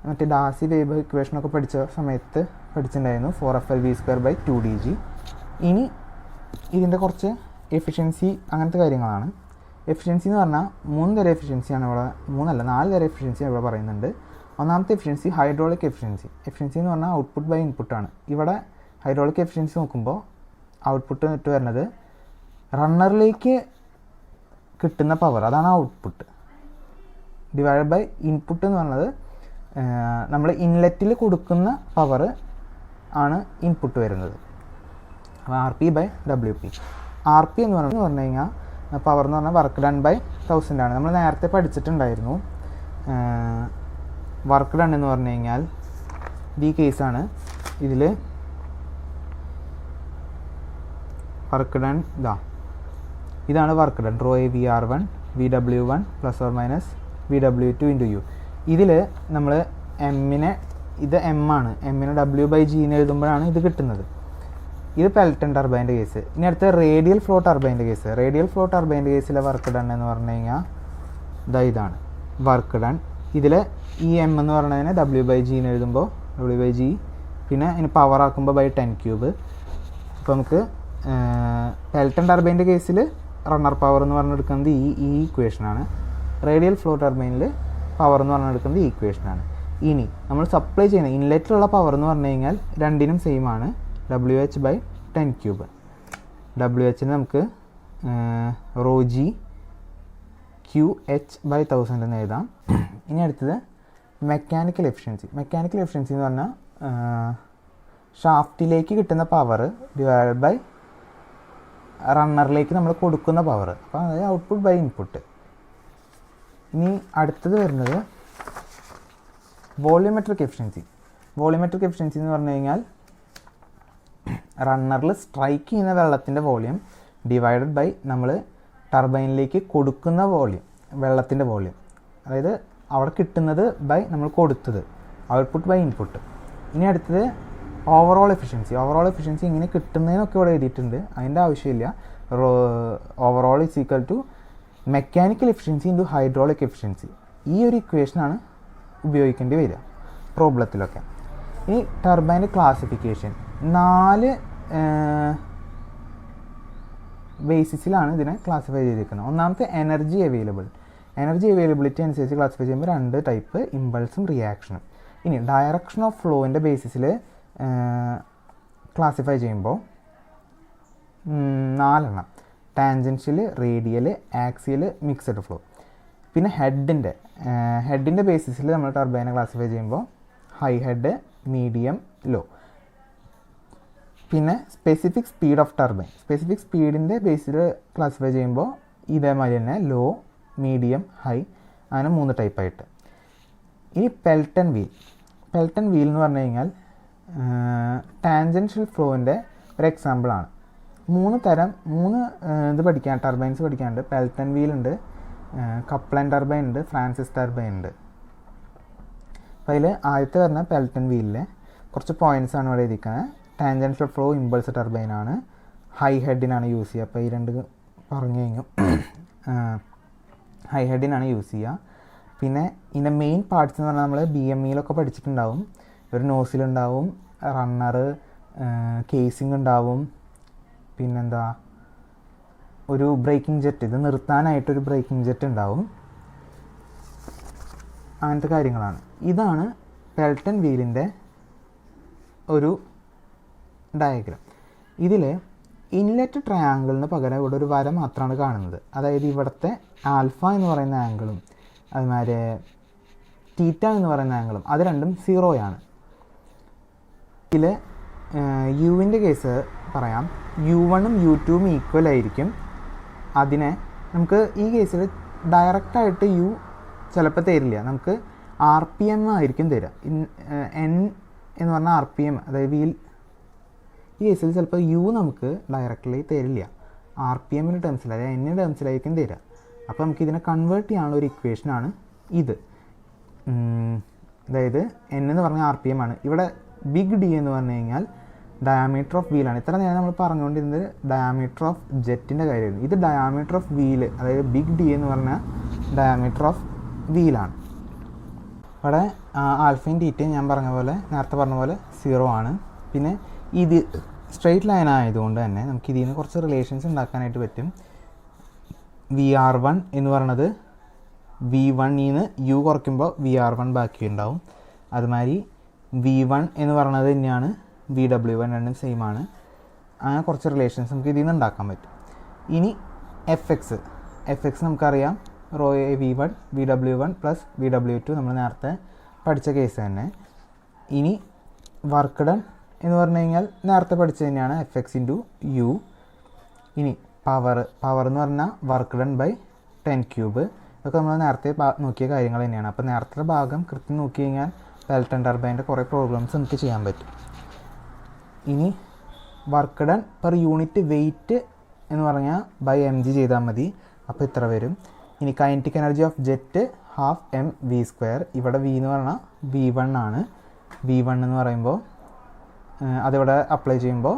മറ്റേ ഡാസി വേബ് ഇക്വേഷനൊക്കെ പഠിച്ച സമയത്ത് പഠിച്ചിട്ടുണ്ടായിരുന്നു, 4FLV²/2dg. ഇനി ഇതിൻ്റെ കുറച്ച് എഫിഷ്യൻസി അങ്ങനത്തെ കാര്യങ്ങളാണ്. എഫിഷ്യൻസി എന്ന് പറഞ്ഞാൽ 3 തരം എഫിഷ്യൻസിയാണ് ഇവിടെ, 4 തരം എഫിഷ്യൻസി ഇവിടെ പറയുന്നുണ്ട്. ഒന്നാമത്തെ എഫിഷ്യൻസി ഹൈഡ്രോളിക് എഫിഷ്യൻസി. എഫിഷ്യൻസി എന്ന് പറഞ്ഞാൽ ഔട്ട്പുട്ട് ബൈ ഇൻപുട്ടാണ്. ഇവിടെ ഹൈഡ്രോളിക് എഫിഷ്യൻസി നോക്കുമ്പോൾ ഔട്ട്പുട്ട് ഇട്ട് വരുന്നത് റണ്ണറിലേക്ക് കിട്ടുന്ന പവർ, അതാണ് ഔട്ട്പുട്ട്, ഡിവൈഡ് ബൈ ഇൻപുട്ട് എന്ന് പറയുന്നത് നമ്മൾ ഇൻലെറ്റിൽ കൊടുക്കുന്ന പവർ ആണ് ഇൻപുട്ട് വരുന്നത്. അപ്പോൾ RP/WP. RP എന്ന് പറഞ്ഞു കഴിഞ്ഞാൽ പവർ എന്ന് പറഞ്ഞാൽ വർക്ക് ഡൺ ബൈ 1000 ആണ്. നമ്മൾ നേരത്തെ പഠിച്ചിട്ടുണ്ടായിരുന്നു. വർക്ക് ഡൺ എന്ന് പറഞ്ഞു കഴിഞ്ഞാൽ ഈ കേസാണ്. ഇതിൽ വർക്ക് ഡൺ ഇതാണ് work done. ρAVR1 VW1 ± VW2 × U. ഇതിൽ നമ്മൾ എമ്മിനെ, ഇത് M ആണ്, എമ്മിനെ W/G എന്ന് എഴുതുമ്പോഴാണ് ഇത് കിട്ടുന്നത്. ഇത് പെൽറ്റൺ ടർബൈൻ്റെ കേസ്. ഇനി അടുത്ത റേഡിയൽ ഫ്ലോ ടർബൈൻ്റെ കേസ്. റേഡിയൽ ഫ്ലോ ടർബൈൻ്റെ കേസിലെ വർക്ക് ഡൺ എന്ന് പറഞ്ഞു കഴിഞ്ഞാൽ ഇതാണ് വർക്ക് ഡൺ ഇതിൽ ഈ എം എന്ന് പറയുന്നതിനെ W/G എന്ന് എഴുതുമ്പോൾ W/G, പിന്നെ അതിന് പവർ ആക്കുമ്പോൾ /10^3. അപ്പോൾ നമുക്ക് പെൽട്ടൺ ടർബൈൻ്റെ കേസിൽ റണ്ണർ പവർ എന്ന് പറഞ്ഞെടുക്കുന്നത് ഈ ഇക്വേഷനാണ്. റേഡിയൽ ഫ്ലോ ടർബൈനിൽ പവർ എന്ന് പറഞ്ഞെടുക്കുന്നത് ഈ ഇക്വേഷനാണ്. ഇനി നമ്മൾ സപ്ലൈ ചെയ്യുന്ന ഇൻലെറ്റിലുള്ള പവർ എന്ന് പറഞ്ഞു കഴിഞ്ഞാൽ രണ്ടിനും സെയിം ആണ്, WH/10^3. WHന് നമുക്ക് ρg QH/1000 എന്ന് എഴുതാം. ഇനി അടുത്തത് മെക്കാനിക്കൽ എഫിഷ്യൻസി. മെക്കാനിക്കൽ എഫിഷ്യൻസി എന്ന് പറഞ്ഞാൽ ഷാഫ്റ്റിലേക്ക് കിട്ടുന്ന പവർ ഡിവൈഡഡ് ബൈ റണ്ണറിലേക്ക് നമ്മൾ കൊടുക്കുന്ന പവർ. അപ്പോൾ അതായത് ഔട്ട്പുട്ട് ബൈ ഇൻപുട്ട്. ഇനി അടുത്തത് വരുന്നത് വോളിയോമെട്രിക് എഫിഷ്യൻസി. വോളിയോമെട്രിക് എഫിഷ്യൻസി എന്ന് പറഞ്ഞു കഴിഞ്ഞാൽ റണ്ണറിൽ സ്ട്രൈക്ക് ചെയ്യുന്ന വെള്ളത്തിൻ്റെ വോളിയം ഡിവൈഡഡ് ബൈ നമ്മൾ ടർബൈനിലേക്ക് കൊടുക്കുന്ന വോളിയം, വെള്ളത്തിൻ്റെ വോളിയം. അതായത് അവിടെ കിട്ടുന്നത് ബൈ നമ്മൾ കൊടുത്തത്, ഔട്ട്പുട്ട് ബൈ ഇൻപുട്ട്. ഇനി അടുത്തത് ഓവറോൾ എഫിഷ്യൻസി. ഓവറോൾ എഫിഷ്യൻസി ഇങ്ങനെ കിട്ടുന്നതിനൊക്കെ ഇവിടെ എഴുതിയിട്ടുണ്ട്, അതിൻ്റെ ആവശ്യമില്ല. Overall is equal to mechanical efficiency into hydraulic efficiency. ഈ ഒരു ഇക്വേഷനാണ് ഉപയോഗിക്കേണ്ടി വരിക പ്രോബ്ലത്തിലൊക്കെ. ഇനി ടർബൈൻ്റെ ക്ലാസിഫിക്കേഷൻ 4 ബേസിസിലാണ് ഇതിനെ ക്ലാസിഫൈ ചെയ്തിരിക്കുന്നത്. ഒന്നാമത്തെ എനർജി അവൈലബിൾ. എനർജി അവൈലബിലിറ്റി അനുസരിച്ച് ക്ലാസിഫൈ ചെയ്യുമ്പോൾ 2 ടൈപ്പ്, ഇമ്പൾസും റിയാക്ഷനും. ഇനി ഡയറക്ഷൻ ഓഫ് ഫ്ലോൻ്റെ ബേസിസിൽ ക്ലാസിഫൈ ചെയ്യുമ്പോൾ 4 tangential, radial, axial, mixed flow. പിന്നെ ഹെഡിൻ്റെ ബേസിസിൽ നമ്മൾ ടർബൈനെ ക്ലാസിഫൈ ചെയ്യുമ്പോൾ ഹൈ ഹെഡ്, മീഡിയം, ലോ. പിന്നെ specific speed of turbine. Specific സ്പീഡിൻ്റെ ബേസിൽ ക്ലാസിഫൈ ചെയ്യുമ്പോൾ ഇതേമാതിരി തന്നെ ലോ, മീഡിയം, ഹൈ, അങ്ങനെ 3 ടൈപ്പായിട്ട്. ഇനി പെൽട്ടൺ വീൽ. പെൽട്ടൺ വീൽ എന്ന് പറഞ്ഞു കഴിഞ്ഞാൽ ടാൻജൻഷ്യൽ ഫ്ലോൻ്റെ ഒരു എക്സാമ്പിളാണ്. 3 ഇത് പഠിക്കാൻ, ടർബൈൻസ് പഠിക്കാനുണ്ട്. പെൽട്ടൺ വീൽ ഉണ്ട്, കപ്ലൻ ടർബൈൻ ഉണ്ട്, ഫ്രാൻസിസ് ടർബൈൻ ഉണ്ട്. അപ്പോൾ അതിൽ ആദ്യത്തെ വരുന്ന പെൽട്ടൺ വീലിലെ കുറച്ച് പോയിൻറ്റ്സ് ആണ് ഇവിടെ എഴുതിക്കുന്നത്. ടാൻജൻഷ്യൽ ഫ്ലോ ഇമ്പൾസ് ടർബൈനാണ്, ഹൈ ഹെഡിനാണ് യൂസ് ചെയ്യുക. അപ്പോൾ ഈ 2 പറഞ്ഞു കഴിഞ്ഞു. ഹൈ ഹെഡിനാണ് യൂസ് ചെയ്യുക. പിന്നെ ഇതിൻ്റെ മെയിൻ പാർട്സ് എന്ന് പറഞ്ഞാൽ നമ്മൾ BMEയിലൊക്കെ പഠിച്ചിട്ടുണ്ടാവും. ഒരു നോസിലുണ്ടാവും, റണ്ണർ, കേസിംഗ് ഉണ്ടാവും, പിന്നെന്താ ഒരു ബ്രേക്കിംഗ് ജെറ്റ്, ഇത് നിർത്താനായിട്ടൊരു ബ്രേക്കിംഗ് ജെറ്റ് ഉണ്ടാവും. അങ്ങനത്തെ കാര്യങ്ങളാണ്. ഇതാണ് പെൽട്ടൺ വീലിൻ്റെ ഒരു ഡയഗ്രാം. ഇതിൽ ഇൻലെറ്റ് ട്രയാങ്കിളിന് പകരം ഇവിടെ ഒരു വര മാത്രമാണ് കാണുന്നത്. അതായത് ഇവിടുത്തെ ആൽഫ എന്ന് പറയുന്ന ആംഗിളും അതുമാതിരി തീറ്റ എന്ന് പറയുന്ന ആംഗിളും അത് രണ്ടും 0 ഇതിൽ യുവിൻ്റെ കേസ് പറയാം. U1ഉം U2ഉം ഈക്വൽ ആയിരിക്കും. അതിനെ നമുക്ക് ഈ കേസിൽ ഡയറക്റ്റായിട്ട് U ചിലപ്പോൾ തരില്ല, നമുക്ക് RPM ആയിരിക്കും തരിക. N എന്ന് പറഞ്ഞാൽ RPM, അതായത് വീൽ. ഈ കേസിൽ ചിലപ്പോൾ U നമുക്ക് ഡയറക്റ്റ്ലി തരില്ല, RPMൻ്റെ ടേംസിൽ, അതായത് N ടേംസിലായിരിക്കും തരിക. അപ്പോൾ നമുക്ക് ഇതിനെ കൺവേർട്ട് ചെയ്യാനുള്ള ഒരു ഇക്വേഷനാണ് ഇത്. അതായത് N എന്ന് പറഞ്ഞാൽ RPM ആണ്. ഇവിടെ ബിഗ് D എന്ന് പറഞ്ഞു കഴിഞ്ഞാൽ ഡയാമീറ്റർ ഓഫ് വീലാണ്. ഇത്ര നേരം നമ്മൾ പറഞ്ഞുകൊണ്ടിരുന്നത് ഡയാമീറ്റർ ഓഫ് ജെറ്റിൻ്റെ കാര്യമായിരുന്നു. ഇത് ഡയാമീറ്റർ ഓഫ് വീല്, അതായത് ബിഗ് D എന്ന് പറഞ്ഞാൽ ഡയാമീറ്റർ ഓഫ് വീലാണ്. ഇവിടെ ആൽഫയും തീറ്റയും ഞാൻ നേരത്തെ പറഞ്ഞ പോലെ 0 ആണ്. പിന്നെ ഇത് സ്ട്രെയിറ്റ് ലൈൻ ആയതുകൊണ്ട് തന്നെ നമുക്ക് ഇതിൽ നിന്ന് കുറച്ച് റിലേഷൻസ് ഉണ്ടാക്കാനായിട്ട് പറ്റും. VR1 എന്ന് പറയുന്നത് V1ൽ നിന്ന് U കുറയ്ക്കുമ്പോൾ VR1 ബാക്കി ഉണ്ടാവും. അതുമാതിരി V1 എന്ന് പറയുന്നത് തന്നെയാണ് VW1, രണ്ടും സെയിം ആണ്. അങ്ങനെ കുറച്ച് റിലേഷൻസ് നമുക്ക് ഇതിൽ നിന്ന് ഉണ്ടാക്കാൻ പറ്റും. ഇനി FX നമുക്കറിയാം, ρAV1 VW1 + VW2 നമ്മൾ നേരത്തെ പഠിച്ച കേസ് തന്നെ. ഇനി വർക്ക് ഡൺ എന്ന് പറഞ്ഞു കഴിഞ്ഞാൽ നേരത്തെ പഠിച്ചത് തന്നെയാണ്, FX × U. ഇനി പവർ എന്ന് പറഞ്ഞാൽ വർക്ക് ഡൺ ബൈ 10^3. ഇതൊക്കെ നമ്മൾ നേരത്തെ നോക്കിയ കാര്യങ്ങൾ തന്നെയാണ്. അപ്പോൾ നേരത്തെ ഭാഗം കൃത്യം നോക്കി കഴിഞ്ഞാൽ പെൽട്ടൺ ടർബൈൻ്റെ കുറേ പ്രോബ്ലംസ് നമുക്ക് ചെയ്യാൻ പറ്റും. ഇനി work done per unit weight എന്ന് പറഞ്ഞാൽ ബൈ mg ചെയ്താൽ മതി. അപ്പോൾ ഇത്ര വരും. ഇനി kinetic energy of jet ½mv². ഇവിടെ V എന്ന് പറഞ്ഞാൽ V1 ആണ്. V1 എന്ന് പറയുമ്പോൾ അതിവിടെ അപ്ലൈ ചെയ്യുമ്പോൾ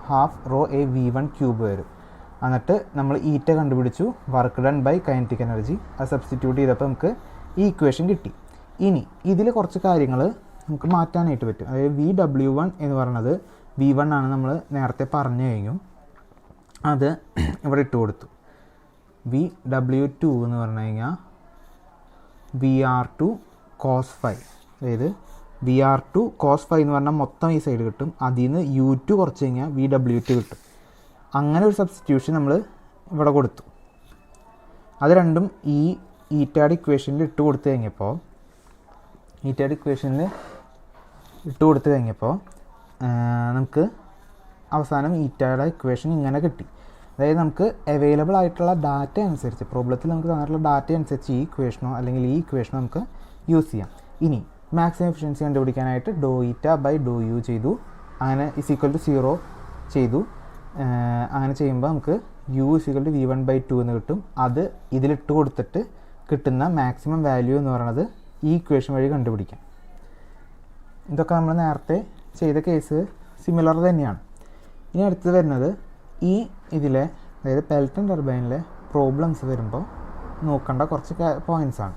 ½ρAV1³ വരും. എന്നിട്ട് നമ്മൾ കണ്ടുപിടിച്ചു, work done by kinetic energy. അത് സബ്സ്റ്റിറ്റ്യൂട്ട് ചെയ്തപ്പോൾ നമുക്ക് ഈ ഇക്വേഷൻ കിട്ടി. ഇനി ഇതിൽ കുറച്ച് കാര്യങ്ങൾ നമുക്ക് മാറ്റാനായിട്ട് പറ്റും. അതായത് VW1 എന്ന് പറയുന്നത് V1 ആണ് നമ്മൾ നേരത്തെ പറഞ്ഞു കഴിഞ്ഞു, അത് ഇവിടെ ഇട്ട് കൊടുത്തു. VW2 എന്ന് പറഞ്ഞു കഴിഞ്ഞാൽ VR2 cos phi, അതായത് VR2 cos phi എന്ന് പറഞ്ഞാൽ മൊത്തം ഈ സൈഡ് കിട്ടും, അതിൽ നിന്ന് U2 കുറച്ച് കഴിഞ്ഞാൽ VW2 കിട്ടും. അങ്ങനെ ഒരു സബ്സ്റ്റിറ്റ്യൂഷൻ നമ്മൾ ഇവിടെ കൊടുത്തു. അത് രണ്ടും ഈ ഈറ്റയുടെ ഇക്വേഷനിൽ ഇട്ട് കൊടുത്തു കഴിഞ്ഞപ്പോൾ നമുക്ക് അവസാനം ഈറ്റയുടെ ഇക്വേഷൻ ഇങ്ങനെ കിട്ടി. അതായത് നമുക്ക് അവൈലബിൾ ആയിട്ടുള്ള ഡാറ്റ അനുസരിച്ച്, പ്രോബ്ലത്തിൽ നമുക്ക് തന്നിട്ടുള്ള ഡാറ്റ അനുസരിച്ച് ഈ ഇക്വേഷനോ അല്ലെങ്കിൽ ഈ ഇക്വേഷനോ നമുക്ക് യൂസ് ചെയ്യാം. ഇനി മാക്സിമം എഫിഷ്യൻസി കണ്ടുപിടിക്കാനായിട്ട് ഡോ ഈറ്റ ബൈ ഡോ യു ചെയ്തു, അങ്ങനെ =0 ചെയ്തു. അങ്ങനെ ചെയ്യുമ്പോൾ നമുക്ക് u = v1/2 എന്ന് കിട്ടും. അത് ഇതിലിട്ട് കൊടുത്തിട്ട് കിട്ടുന്ന മാക്സിമം വാല്യൂ എന്ന് പറയുന്നത് ഈ ഇക്വേഷൻ വഴി കണ്ടുപിടിക്കാം. ഇതൊക്കെ നമ്മൾ നേരത്തെ ചെയ്ത കേസ് സിമിലർ തന്നെയാണ്. ഇനി അടുത്തത് വരുന്നത് ഇതിലെ അതായത് പെൽട്ടൺ ടർബൈനിലെ പ്രോബ്ലംസ് വരുമ്പോൾ നോക്കേണ്ട കുറച്ച് പോയിൻറ്റ്സാണ്.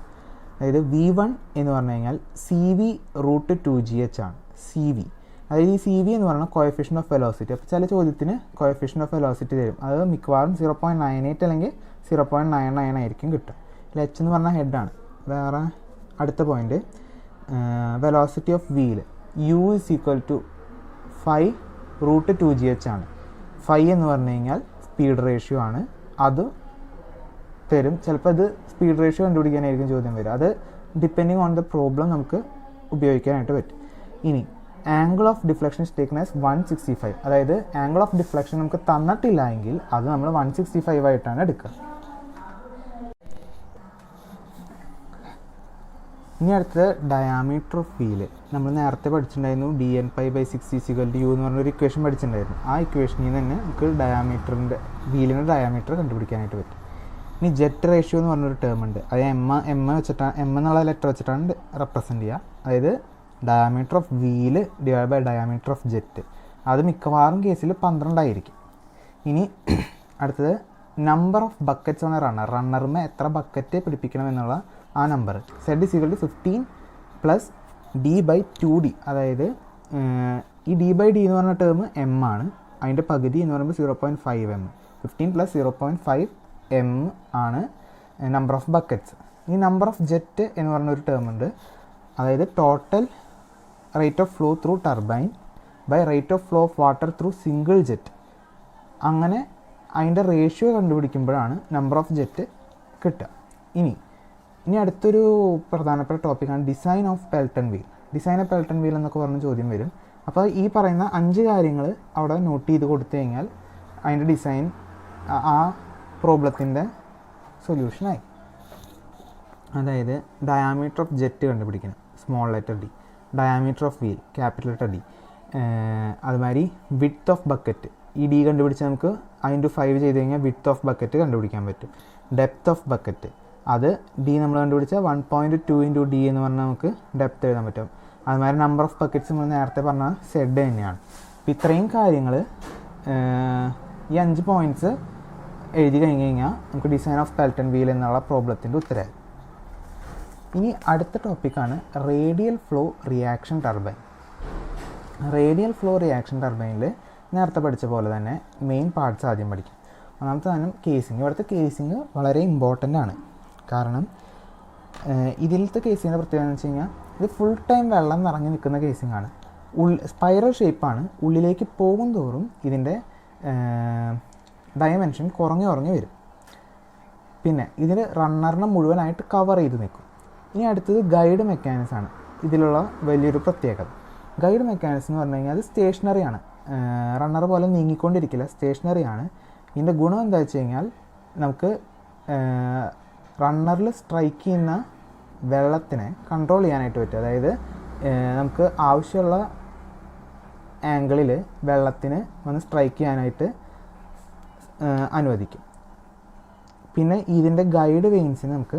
അതായത് V1 എന്ന് പറഞ്ഞു കഴിഞ്ഞാൽ CV√2gh ആണ്. CV, അതായത് ഈ CV എന്ന് പറയുന്നത് കോഎഫിഷ്യൻ്റ് ഓഫ് വെലോസിറ്റി. അപ്പോൾ ചില ചോദ്യത്തിന് കോഎഫിഷ്യൻ്റ് ഓഫ് വെലോസിറ്റി തരും, അത് മിക്കവാറും 0.98 അല്ലെങ്കിൽ 0.99 ആയിരിക്കും കിട്ടുക. h എന്ന് പറഞ്ഞാൽ ഹെഡാണ്. വേറെ അടുത്ത point velocity of wheel U = phi√2gh ആണ്. phi എന്ന് പറഞ്ഞു കഴിഞ്ഞാൽ സ്പീഡ് റേഷ്യോ ആണ്, അത് തരും. ചിലപ്പോൾ അത് സ്പീഡ് റേഷ്യോ കണ്ടുപിടിക്കാനായിരിക്കും ചോദ്യം വരും. അത് ഡിപ്പെൻഡിങ് ഓൺ ദ പ്രോബ്ലം നമുക്ക് ഉപയോഗിക്കാനായിട്ട് പറ്റും. ഇനി angle of deflection is taken as 165, അതായത് ആംഗിൾ ഓഫ് ഡിഫ്ലക്ഷൻ നമുക്ക് തന്നിട്ടില്ല എങ്കിൽ അത് നമ്മൾ 165 ആയിട്ടാണ് എടുക്കുക. ഇനി അടുത്തത് ഡയാമീറ്റർ ഓഫ് വീല്. നമ്മൾ നേരത്തെ പഠിച്ചിട്ടുണ്ടായിരുന്നു dn/6 = u എന്ന് പറഞ്ഞൊരു ഇക്വേഷൻ പഠിച്ചിട്ടുണ്ടായിരുന്നു. ആ ഇക്വേഷനിൽ നിന്ന് തന്നെ നമുക്ക് വീലിൻ്റെ ഡയാമീറ്റർ കണ്ടുപിടിക്കാനായിട്ട് പറ്റും. ഇനി ജെറ്റ് റേഷ്യോ എന്ന് പറഞ്ഞൊരു ടേം ഉണ്ട്. അത് എം എന്നുള്ള ലെറ്റർ വെച്ചിട്ടാണ് റെപ്രസെൻറ്റ് ചെയ്യുക. അതായത് diameter of wheel divide by diameter of jet. അത് മിക്കവാറും കേസിൽ 12 ആയിരിക്കും. ഇനി അടുത്തത് നമ്പർ ഓഫ് ബക്കറ്റ്സ് ആണ് റണ്ണറിന് എത്ര ബക്കറ്റ് പിടിപ്പിക്കണം എന്നുള്ള ആ നമ്പർ. Z = 15 + d/2d. അതായത് ഈ d/d എന്ന് പറഞ്ഞ ടേം m ആണ്, അതിൻ്റെ പകുതി എന്ന് പറയുമ്പോൾ 0.5 m. 15 + 0.5 m ആണ് നമ്പർ ഓഫ് ബക്കറ്റ്സ്. ഈ നമ്പർ ഓഫ് ജെറ്റ് എന്ന് പറഞ്ഞൊരു ടേം ഉണ്ട്. അതായത് total rate of flow through turbine by rate of flow of water through single jet. അങ്ങനെ അതിൻ്റെ റേഷ്യോ കണ്ടുപിടിക്കുമ്പോഴാണ് നമ്പർ ഓഫ് ജെറ്റ് കിട്ടുക. ഇനി അടുത്തൊരു പ്രധാനപ്പെട്ട ടോപ്പിക്കാണ് design of Pelton wheel. Design of Pelton wheel എന്നൊക്കെ പറഞ്ഞ ചോദ്യം വരും. അപ്പോൾ ഈ പറയുന്ന 5 കാര്യങ്ങൾ അവിടെ നോട്ട് ചെയ്ത് കൊടുത്തു കഴിഞ്ഞാൽ അതിൻ്റെ ഡിസൈൻ ആ പ്രോബ്ലത്തിൻ്റെ സൊല്യൂഷനായി. അതായത് ഡയാമീറ്റർ ഓഫ് ജെറ്റ് കണ്ടുപിടിക്കണം, small letter d. Diameter of wheel, capital letter d. അതുമാതിരി വിഡ്ത്ത് ഓഫ് ബക്കറ്റ്, ഈ d കണ്ടുപിടിച്ച് നമുക്ക് 5 ചെയ്ത് കഴിഞ്ഞാൽ വിഡ്ത്ത് ഓഫ് ബക്കറ്റ് കണ്ടുപിടിക്കാൻ പറ്റും. ഡെപ്ത് ഓഫ് ബക്കറ്റ്, അത് d നമ്മൾ കണ്ടുപിടിച്ചാൽ 1.2 × d എന്ന് പറഞ്ഞാൽ നമുക്ക് ഡെപ്ത് എഴുതാൻ പറ്റും. അതുമാതിരി നമ്പർ ഓഫ് ബക്കറ്റ്സ് നമ്മൾ നേരത്തെ പറഞ്ഞാൽ z തന്നെയാണ്. അപ്പോൾ ഇത്രയും കാര്യങ്ങൾ ഈ 5 പോയിൻറ്റ്സ് എഴുതി കഴിഞ്ഞ് കഴിഞ്ഞാൽ നമുക്ക് ഡിസൈൻ ഓഫ് പെൽട്ടൺ വീൽ എന്നുള്ള പ്രോബ്ലത്തിൻ്റെ ഉത്തരമായി. ഇനി അടുത്ത ടോപ്പിക്കാണ് radial flow reaction turbine. Radial flow reaction ടർബൈനിൽ നേരത്തെ പഠിച്ച പോലെ തന്നെ മെയിൻ പാർട്സ് ആദ്യം പഠിക്കാം. ഒന്നാമത്തെ സാധനം കേസിങ്. ഇവിടുത്തെ കേസിങ് വളരെ ഇമ്പോർട്ടൻ്റ് ആണ്. കാരണം ഇതിലത്തെ കേസിങ്ങിൻ്റെ പ്രത്യേകത എന്ന് വെച്ച് കഴിഞ്ഞാൽ ഇത് ഫുൾ ടൈം വെള്ളം നിറഞ്ഞു നിൽക്കുന്ന കേസിങ് ആണ്. സ്പൈറൽ ഷേപ്പാണ്. ഉള്ളിലേക്ക് പോകും തോറും ഇതിൻ്റെ ഡയമെൻഷൻ കുറഞ്ഞു വരും. പിന്നെ ഇതിൽ റണ്ണറിനെ മുഴുവനായിട്ട് കവർ ചെയ്ത് നിൽക്കും. ഇനി അടുത്തത് ഗൈഡ് മെക്കാനിസം ആണ് ഇതിലുള്ള വലിയൊരു പ്രത്യേകത. ഗൈഡ് മെക്കാനിസം എന്ന് പറഞ്ഞു കഴിഞ്ഞാൽ അത് സ്റ്റേഷനറി ആണ്. റണ്ണർ പോലെ നീങ്ങിക്കൊണ്ടിരിക്കില്ല, സ്റ്റേഷനറി ആണ്. ഇതിൻ്റെ ഗുണം എന്താ വെച്ച് കഴിഞ്ഞാൽ നമുക്ക് റണ്ണറിൽ സ്ട്രൈക്ക് ചെയ്യുന്ന വെള്ളത്തിനെ കൺട്രോൾ ചെയ്യാനായിട്ട് പറ്റും. അതായത് നമുക്ക് ആവശ്യമുള്ള ആംഗിളിൽ വെള്ളത്തിന് വന്ന് സ്ട്രൈക്ക് ചെയ്യാനായിട്ട് അനുവദിക്കും. പിന്നെ ഇതിൻ്റെ ഗൈഡ് വെയിൻസിന് നമുക്ക്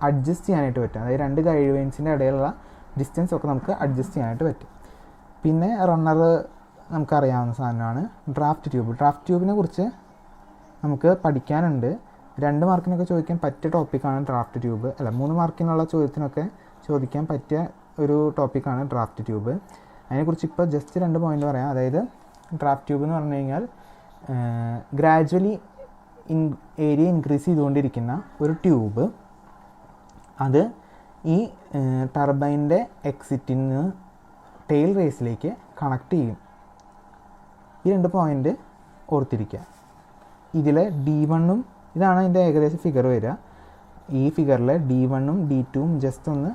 അഡ്ജസ്റ്റ് ചെയ്യാനായിട്ട് പറ്റും. അതായത് 2 ഗൈഡ് വെയിൻസിൻ്റെ ഇടയിലുള്ള ഡിസ്റ്റൻസ് ഒക്കെ നമുക്ക് അഡ്ജസ്റ്റ് ചെയ്യാനായിട്ട് പറ്റും. പിന്നെ റണ്ണർ നമുക്കറിയാവുന്ന സാധനമാണ് ഡ്രാഫ്റ്റ് ട്യൂബ്. ഡ്രാഫ്റ്റ് ട്യൂബിനെ കുറിച്ച് നമുക്ക് പഠിക്കാനുണ്ട്. 2 മാർക്കിനൊക്കെ ചോദിക്കാൻ പറ്റിയ ടോപ്പിക്കാണ് ഡ്രാഫ്റ്റ് ട്യൂബ്. 3 മാർക്കിനുള്ള ചോദ്യത്തിനൊക്കെ ചോദിക്കാൻ പറ്റിയ ഒരു ടോപ്പിക്കാണ് ഡ്രാഫ്റ്റ് ട്യൂബ്. അതിനെക്കുറിച്ച് ഇപ്പോൾ ജസ്റ്റ് 2 പോയിൻ്റ് പറയാം. അതായത് ഡ്രാഫ്റ്റ് ട്യൂബ് എന്ന് പറഞ്ഞു കഴിഞ്ഞാൽ ഗ്രാജ്വലി ഏരിയ ഇൻക്രീസ് ചെയ്തുകൊണ്ടിരിക്കുന്ന ഒരു ട്യൂബ്. അത് ഈ ടർബൈൻ്റെ എക്സിറ്റിൽ നിന്ന് ടെയിൽ റേസിലേക്ക് കണക്ട് ചെയ്യും. ഈ 2 പോയിൻ്റ് ഓർത്തിരിക്കുക. ഇതിൽ D1ഉം ഇതാണ് അതിൻ്റെ ഏകദേശം ഫിഗർ വരിക. ഈ ഫിഗറിൽ D1ഉം D2ഉം ജസ്റ്റ് ഒന്ന്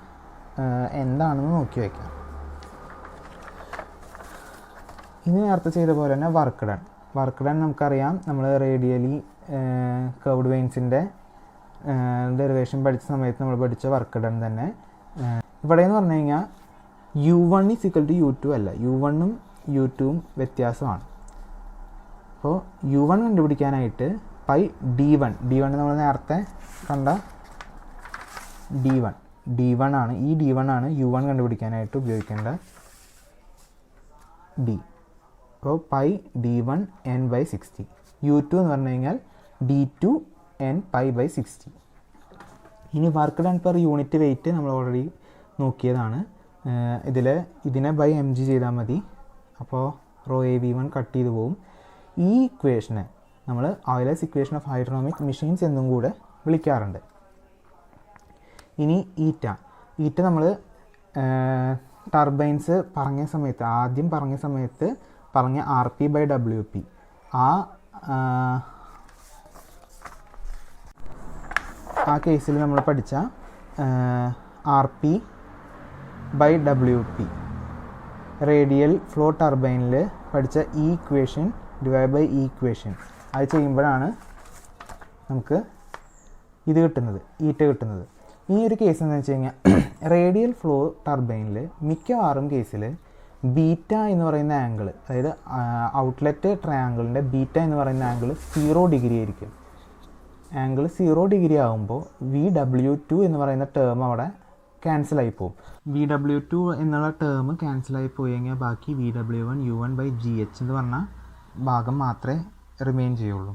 എന്താണെന്ന് നോക്കി വയ്ക്കാം. ഇനി നേരത്തെ ചെയ്ത പോലെ തന്നെ വർക്ക് ഡൺ നമുക്കറിയാം. നമ്മൾ റേഡിയലി കർവ്ഡ് വെയിൻസിൻ്റെ ഡെറിവേഷൻ പഠിച്ച സമയത്ത് നമ്മൾ പഠിച്ച വർക്ക് ഡൺ തന്നെ. ഇവിടെ എന്ന് പറഞ്ഞു കഴിഞ്ഞാൽ U1 = U2 അല്ല, U1ഉം U2ഉം വ്യത്യാസമാണ്. അപ്പോൾ U1 കണ്ടുപിടിക്കാനായിട്ട് പൈ D1 നമ്മൾ നേരത്തെ കണ്ട D1 ആണ്. ഈ D1 ആണ് U1 കണ്ടുപിടിക്കാനായിട്ട് ഉപയോഗിക്കേണ്ട D. അപ്പോൾ പൈ D1 n/60. U2 എന്ന് പറഞ്ഞു കഴിഞ്ഞാൽ D2 n/60. ഇനി work done per unit weight നമ്മൾ ഓൾറെഡി നോക്കിയതാണ്. ഇതിനെ ബൈ mg ചെയ്താൽ മതി. അപ്പോൾ ρAV1 കട്ട് ചെയ്ത് പോവും. ഈ ഇക്വേഷനെ നമ്മൾ ഓയിലേഴ്സ് ഇക്വേഷൻ ഓഫ് ഹൈഡ്രോണമിക് മെഷീൻസ് എന്നും കൂടെ വിളിക്കാറുണ്ട്. ഇനി ഈറ്റ നമ്മൾ ടർബൈൻസ് ആദ്യം പറഞ്ഞ സമയത്ത് പറഞ്ഞ RP/WP ആ കേസിൽ നമ്മൾ പഠിച്ച RP/WP റേഡിയൽ ഫ്ലോ ടർബൈനിൽ പഠിച്ച ഈ ഇക്വേഷൻ ഡിവൈഡ് ബൈ ഈ ഇക്വേഷൻ അത് ചെയ്യുമ്പോഴാണ് നമുക്ക് ഈറ്റ കിട്ടുന്നത്. ഈ ഒരു കേസ് എന്ന് വെച്ച് കഴിഞ്ഞാൽ റേഡിയൽ ഫ്ലോ ടർബൈനിൽ മിക്കവാറും കേസിൽ ബീറ്റ എന്ന് പറയുന്ന ആംഗിൾ, അതായത് ഔട്ട്ലെറ്റ് ട്രയാങ്കിളിൻ്റെ ബീറ്റ എന്ന് പറയുന്ന ആംഗിൾ 0 ഡിഗ്രി ആയിരിക്കും. ആംഗിൾ 0 ഡിഗ്രി ആകുമ്പോൾ VW2 എന്ന് പറയുന്ന ടേം അവിടെ ക്യാൻസലായി പോകും. VW2 എന്നുള്ള ടേം ക്യാൻസലായി പോയി കഴിഞ്ഞാൽ ബാക്കി VW1 U1/GH എന്ന് പറഞ്ഞ ഭാഗം മാത്രമേ റിമെയിൻ ചെയ്യുള്ളൂ.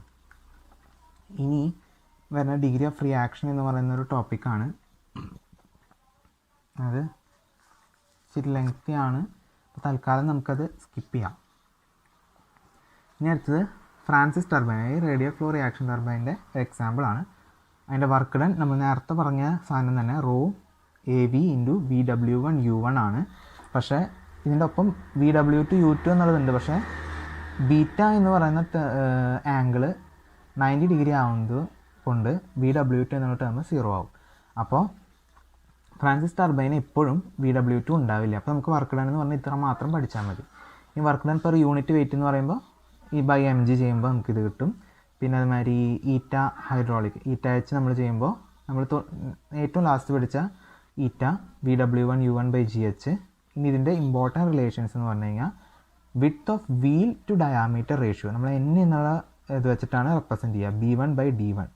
ഇനി വരുന്ന ഡിഗ്രി ഓഫ് റിയാക്ഷൻ എന്ന് പറയുന്ന ഒരു ടോപ്പിക്കാണ്. അത് ഇച്ചിരി ലെങ്തി ആണ്. തൽക്കാലം നമുക്കത് സ്കിപ്പ് ചെയ്യാം. ഇനി അടുത്തത് Francis turbine, radial flow reaction ടർബൈൻ്റെ എക്സാമ്പിളാണ്. അതിൻ്റെ വർക്ക് ഡൺ നമ്മൾ നേരത്തെ പറഞ്ഞ സാധനം തന്നെ ρAV × VW1 U1 ആണ്. പക്ഷേ ഇതിൻ്റെ ഒപ്പം VW2 U2 എന്നുള്ളതുണ്ട്. പക്ഷേ ബീറ്റ എന്ന് പറയുന്ന ആംഗിള് 90 ഡിഗ്രി ആവുന്നത് കൊണ്ട് VW2 എന്നുള്ള ടേം 0 ആവും. അപ്പോൾ ഫ്രാൻസിസ് ടർബൈന് എപ്പോഴും VW2 ഉണ്ടാവില്ല. അപ്പോൾ നമുക്ക് വർക്ക് ഡൺ എന്ന് പറഞ്ഞാൽ ഇത്ര മാത്രം പഠിച്ചാൽ മതി. ഈ work done per unit weight എന്ന് പറയുമ്പോൾ ഈ ബൈ mg ചെയ്യുമ്പോൾ നമുക്കിത് കിട്ടും. പിന്നെ അതുമാതിരി ഹൈഡ്രോളിക് H നമ്മൾ ചെയ്യുമ്പോൾ നമ്മൾ ഏറ്റവും ലാസ്റ്റ് പഠിച്ച VW1 U1/GH. ഇനി ഇതിൻ്റെ ഇമ്പോർട്ടൻറ്റ് റിലേഷൻസ് എന്ന് പറഞ്ഞു കഴിഞ്ഞാൽ width of wheel to diameter ratio നമ്മൾ N എന്നുള്ള ഇത് വെച്ചിട്ടാണ് റെപ്രസെൻറ്റ് ചെയ്യുക, B1/D1.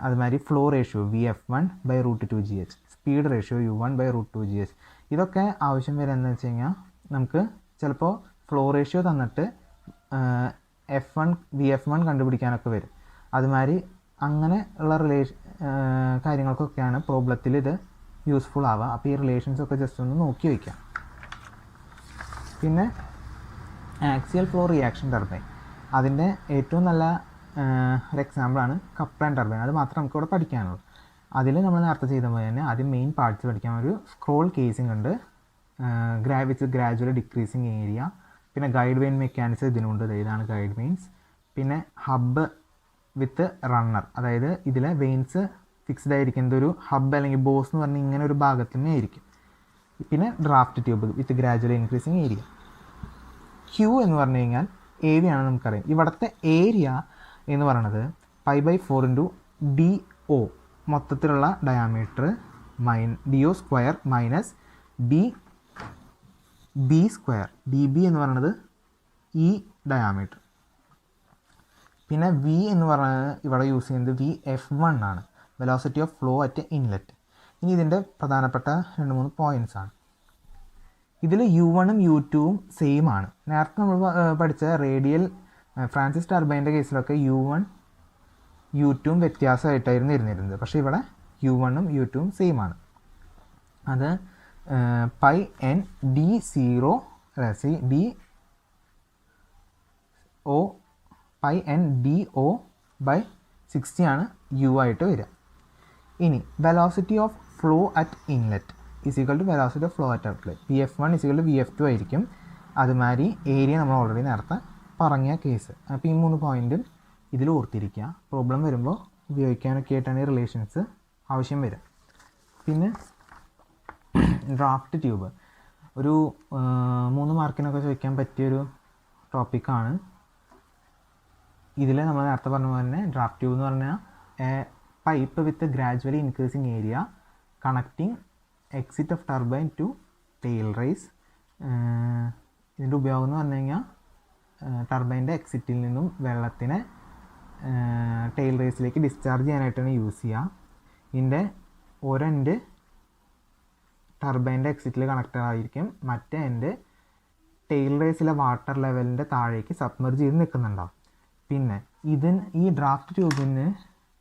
അതുമാതിരി flow ratio VF1/√2GH, speed ratio U1/√2GH. ഇതൊക്കെ ആവശ്യം വരിക എന്താണെന്ന് വെച്ച് കഴിഞ്ഞാൽ നമുക്ക് ചിലപ്പോൾ ഫ്ലോ റേഷ്യോ തന്നിട്ട് VF1 കണ്ടുപിടിക്കാനൊക്കെ വരും. അതുമാതിരി അങ്ങനെ ഉള്ള കാര്യങ്ങൾക്കൊക്കെയാണ് പ്രോബ്ലത്തിൽ ഇത് യൂസ്ഫുൾ ആവുക. അപ്പോൾ ഈ റിലേഷൻസൊക്കെ ജസ്റ്റ് ഒന്ന് നോക്കി വയ്ക്കാം. പിന്നെ ആക്സിയൽ ഫ്ലോ റിയാക്ഷൻ ടർബൈൻ, അതിൻ്റെ ഏറ്റവും നല്ല ഒരു എക്സാമ്പിളാണ് കപ്ലാൻ ടർബൈൻ. അത് മാത്രം നമുക്കിവിടെ പഠിക്കാനുള്ളൂ. അതിൽ നമ്മൾ നേരത്തെ ചെയ്ത പോലെ തന്നെ ആദ്യം മെയിൻ പാർട്സ് പഠിക്കാൻ ഒരു സ്ക്രോൾ കേസിംഗ് ഉണ്ട്, വിത്ത് ഗ്രാജുവലി ഡിക്രീസിങ് ഏരിയ. പിന്നെ ഗൈഡ് വെയിൻ മെക്കാനിസം ഇതിനുണ്ട്, ഇതാണ് ഗൈഡ് വെയിൻസ്. പിന്നെ ഹബ്ബ് വിത്ത് റണ്ണർ, അതായത് ഇതിലെ വെയിൻസ് ഫിക്സ്ഡ് ആയിരിക്കുന്നത് ഒരു ഹബ്ബ് അല്ലെങ്കിൽ ബോസ് എന്ന് പറഞ്ഞാൽ ഇങ്ങനെ ഒരു ഭാഗത്ത് തന്നെ ആയിരിക്കും. പിന്നെ ഡ്രാഫ്റ്റ് ട്യൂബ് വിത്ത് ഗ്രാജുവലി ഇൻക്രീസിങ് ഏരിയ. Q എന്ന് പറഞ്ഞു കഴിഞ്ഞാൽ AV ആണ് നമുക്കറിയാം. ഇവിടുത്തെ ഏരിയ എന്ന് പറയുന്നത് π/4 × DO, മൊത്തത്തിലുള്ള diameter DO square minus B square. DB എന്ന് പറയുന്നത് ഈ ഡയാമീറ്റർ. പിന്നെ V എന്ന് പറയുന്നത് ഇവിടെ യൂസ് ചെയ്യുന്നത് VF1 ആണ്, velocity of flow at inlet. ഇനി ഇതിൻ്റെ പ്രധാനപ്പെട്ട 2-3 പോയിൻറ്റ്സ് ആണ്. ഇതിൽ U1ഉം U2ഉം സെയിം ആണ്. നേരത്തെ നമ്മൾ പഠിച്ച റേഡിയൽ ഫ്രാൻസിസ് ടർബൈൻ്റെ കേസിലൊക്കെ U1 U2ഉം വ്യത്യാസമായിട്ടായിരുന്നു ഇരുന്നിരുന്നത്. പക്ഷേ ഇവിടെ U1ഉം U2ഉം സെയിം ആണ്. അത് pi N D zero D O pi N D O by 60 ആണ് യു ആയിട്ട് വരിക. ഇനി velocity of flow at inlet equal to velocity of flow at outlet VF1 equal to VF2 ആയിരിക്കും. അതുമാതിരി ഏരിയ നമ്മൾ ഓൾറെഡി നേരത്തെ പറഞ്ഞ കേസ്. അപ്പോൾ ഈ 3 പോയിൻറ്റും ഇതിൽ ഓർത്തിരിക്കുക. പ്രോബ്ലം വരുമ്പോൾ ഉപയോഗിക്കാനൊക്കെ ആയിട്ടാണ് ഈ റിലേഷൻസ് ആവശ്യം വരിക. പിന്നെ ഡ്രാഫ്റ്റ് ട്യൂബ് ഒരു 3 മാർക്കിനൊക്കെ ചോദിക്കാൻ പറ്റിയൊരു ടോപ്പിക്കാണ്. ഇതിൽ നമ്മൾ നേരത്തെ പറഞ്ഞ പോലെ തന്നെ ഡ്രാഫ്റ്റ് ട്യൂബ് എന്ന് പറഞ്ഞാൽ pipe with gradually increasing area connecting exit of turbine to tail race. ഇതിൻ്റെ ഉപയോഗം എന്ന് പറഞ്ഞു കഴിഞ്ഞാൽ ടർബൈൻ്റെ എക്സിറ്റിൽ നിന്നും വെള്ളത്തിനെ ടെയിൽ റേസിലേക്ക് ഡിസ്ചാർജ് ചെയ്യാനായിട്ടാണ് യൂസ് ചെയ്യുക. ഇതിൻ്റെ ഒരു എൻഡ് ടർബൈൻ്റെ എക്സിറ്റിൽ കണക്റ്റഡ് ആയിരിക്കും, മറ്റേ എൻഡ് ടെയിൽ റേസിലെ വാട്ടർ ലെവലിൻ്റെ താഴേക്ക് സബ്മർജ് ചെയ്ത് നിൽക്കുന്നുണ്ടാവും. പിന്നെ ഈ ഡ്രാഫ്റ്റ് ട്യൂബിന്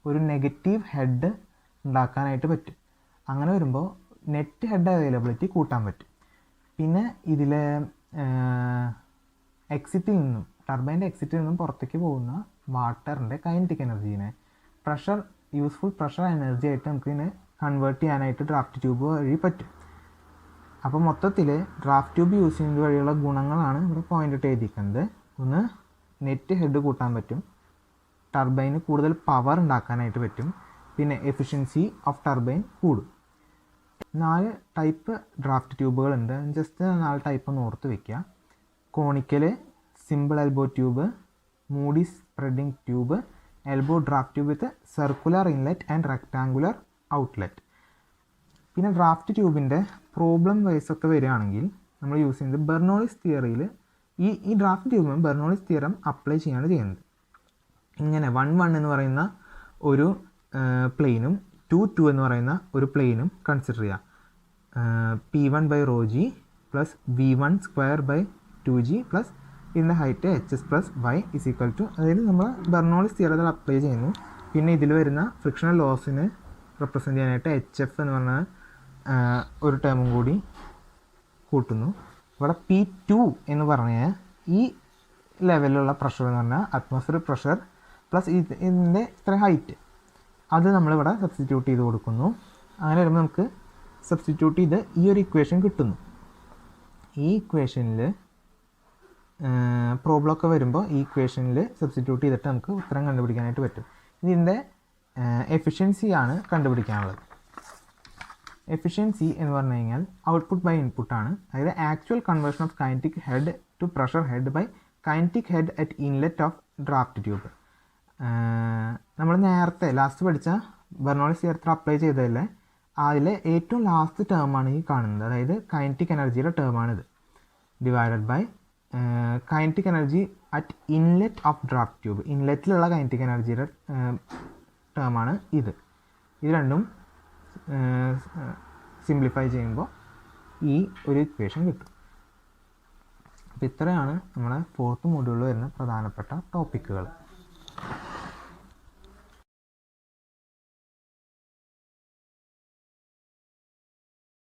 ഒരു നെഗറ്റീവ് ഹെഡ് ഉണ്ടാക്കാനായിട്ട് പറ്റും. അങ്ങനെ വരുമ്പോൾ നെറ്റ് ഹെഡ് അവൈലബിലിറ്റി കൂട്ടാൻ പറ്റും. പിന്നെ ഇതിലെ എക്സിറ്റിൽ നിന്നും ടർബൈൻ്റെ എക്സിറ്റിൽ നിന്നും പുറത്തേക്ക് പോകുന്ന വാട്ടറിൻ്റെ കൈനറ്റിക് എനർജീനെ യൂസ്ഫുൾ പ്രഷർ എനർജി ആയിട്ട് നമുക്കിതിനെ കൺവേർട്ട് ചെയ്യാനായിട്ട് ഡ്രാഫ്റ്റ് ട്യൂബ് വഴി പറ്റും. അപ്പോൾ മൊത്തത്തിൽ ഡ്രാഫ്റ്റ് ട്യൂബ് യൂസ് ചെയ്യുന്നത് വഴിയുള്ള ഗുണങ്ങളാണ് ഇവിടെ പോയിൻ്റ് ഇട്ട് എഴുതിയിരിക്കുന്നത്. ഒന്ന്, നെറ്റ് ഹെഡ് കൂട്ടാൻ പറ്റും, ടർബൈന് കൂടുതൽ പവർ ഉണ്ടാക്കാനായിട്ട് പറ്റും, പിന്നെ എഫിഷ്യൻസി ഓഫ് ടർബൈൻ കൂടും. 4 ടൈപ്പ് ഡ്രാഫ്റ്റ് ട്യൂബുകളുണ്ട്. ജസ്റ്റ് 4 ടൈപ്പ് ഒന്ന് ഓർത്ത് വയ്ക്കുക. Conical, simple elbow tube, Moody spreading tube, elbow draft tube with circular inlet and rectangular outlet. പിന്നെ ഡ്രാഫ്റ്റ് ട്യൂബിൻ്റെ പ്രോബ്ലം വൈസ് ഒക്കെ വരികയാണെങ്കിൽ നമ്മൾ യൂസ് ചെയ്യുന്നത് ബെർണോളിസ് തിയറിയിൽ ഈ ഡ്രാഫ്റ്റ് ട്യൂബിന് ബെർണോളിസ് തിയറം അപ്ലൈ ചെയ്യാണ് ചെയ്യുന്നത്. ഇങ്ങനെ 1 എന്ന് പറയുന്ന ഒരു പ്ലെയിനും 2 എന്ന് പറയുന്ന ഒരു പ്ലെയിനും കൺസിഡർ ചെയ്യുക. P1 by rho G plus V1 square by 2G plus ഇതിൻ്റെ height HS plus Y is equal to, അതായത് നമ്മൾ ബെർണോളിസ് തിയറത്തിൽ അപ്ലൈ ചെയ്യുന്നു. പിന്നെ ഇതിൽ വരുന്ന ഫ്രിക്ഷണൽ ലോസിന് റെപ്രസെൻ്റ് ചെയ്യാനായിട്ട് HF എന്ന് പറഞ്ഞ ഒരു ടേമും കൂടി കൂട്ടുന്നു. ഇവിടെ P2 എന്ന് പറഞ്ഞാൽ ഈ ലെവലിലുള്ള പ്രഷർ എന്ന് പറഞ്ഞാൽ അറ്റ്മോസ്ഫിയറിക് പ്രഷർ പ്ലസ് ഇതിൻ്റെ ഇത്ര ഹൈറ്റ്, അത് നമ്മളിവിടെ സബ്സ്റ്റിറ്റ്യൂട്ട് ചെയ്ത് കൊടുക്കുന്നു. അങ്ങനെ വരുമ്പോൾ നമുക്ക് സബ്സ്റ്റിറ്റ്യൂട്ട് ചെയ്ത് ഈ ഒരു ഇക്വേഷൻ കിട്ടുന്നു. ഈ ഇക്വേഷനിൽ പ്രോബ്ലമൊക്കെ വരുമ്പോൾ ഈ ഇക്വേഷനിൽ സബ്സ്റ്റിറ്റ്യൂട്ട് ചെയ്തിട്ട് നമുക്ക് ഉത്തരം കണ്ടുപിടിക്കാനായിട്ട് പറ്റും. ഇതിൻ്റെ എഫിഷ്യൻസിയാണ് കണ്ടുപിടിക്കാനുള്ളത്. എഫിഷ്യൻസി എന്ന് പറഞ്ഞു കഴിഞ്ഞാൽ ഔട്ട്പുട്ട് ബൈ ഇൻപുട്ടാണ്. അതായത് actual conversion of kinetic head to pressure head by kinetic head at inlet of draft tube. നമ്മൾ നേരത്തെ ലാസ്റ്റ് പഠിച്ച ബെർണോളിസ് തിയറത്തിൽ അപ്ലൈ ചെയ്തതല്ലേ, അതിലെ ഏറ്റവും ലാസ്റ്റ് ടേമാണ് ഈ കാണുന്നത്. അതായത് കൈനറ്റിക് എനർജിയുടെ ടേമാണിത്, divided by kinetic energy at inlet of draft tube. ഇൻലെറ്റിലുള്ള കൈനറ്റിക് എനർജിയുടെ ടേമാണ് ഇത്. ഇത് രണ്ടും സിംപ്ലിഫൈ ചെയ്യുമ്പോൾ ഈ ഒരു ഇക്വേഷൻ കിട്ടും. അപ്പോൾ ഇത്രയാണ് നമ്മുടെ 4th മൊഡ്യൂളിൽ വരുന്ന പ്രധാനപ്പെട്ട ടോപ്പിക്കുകൾ.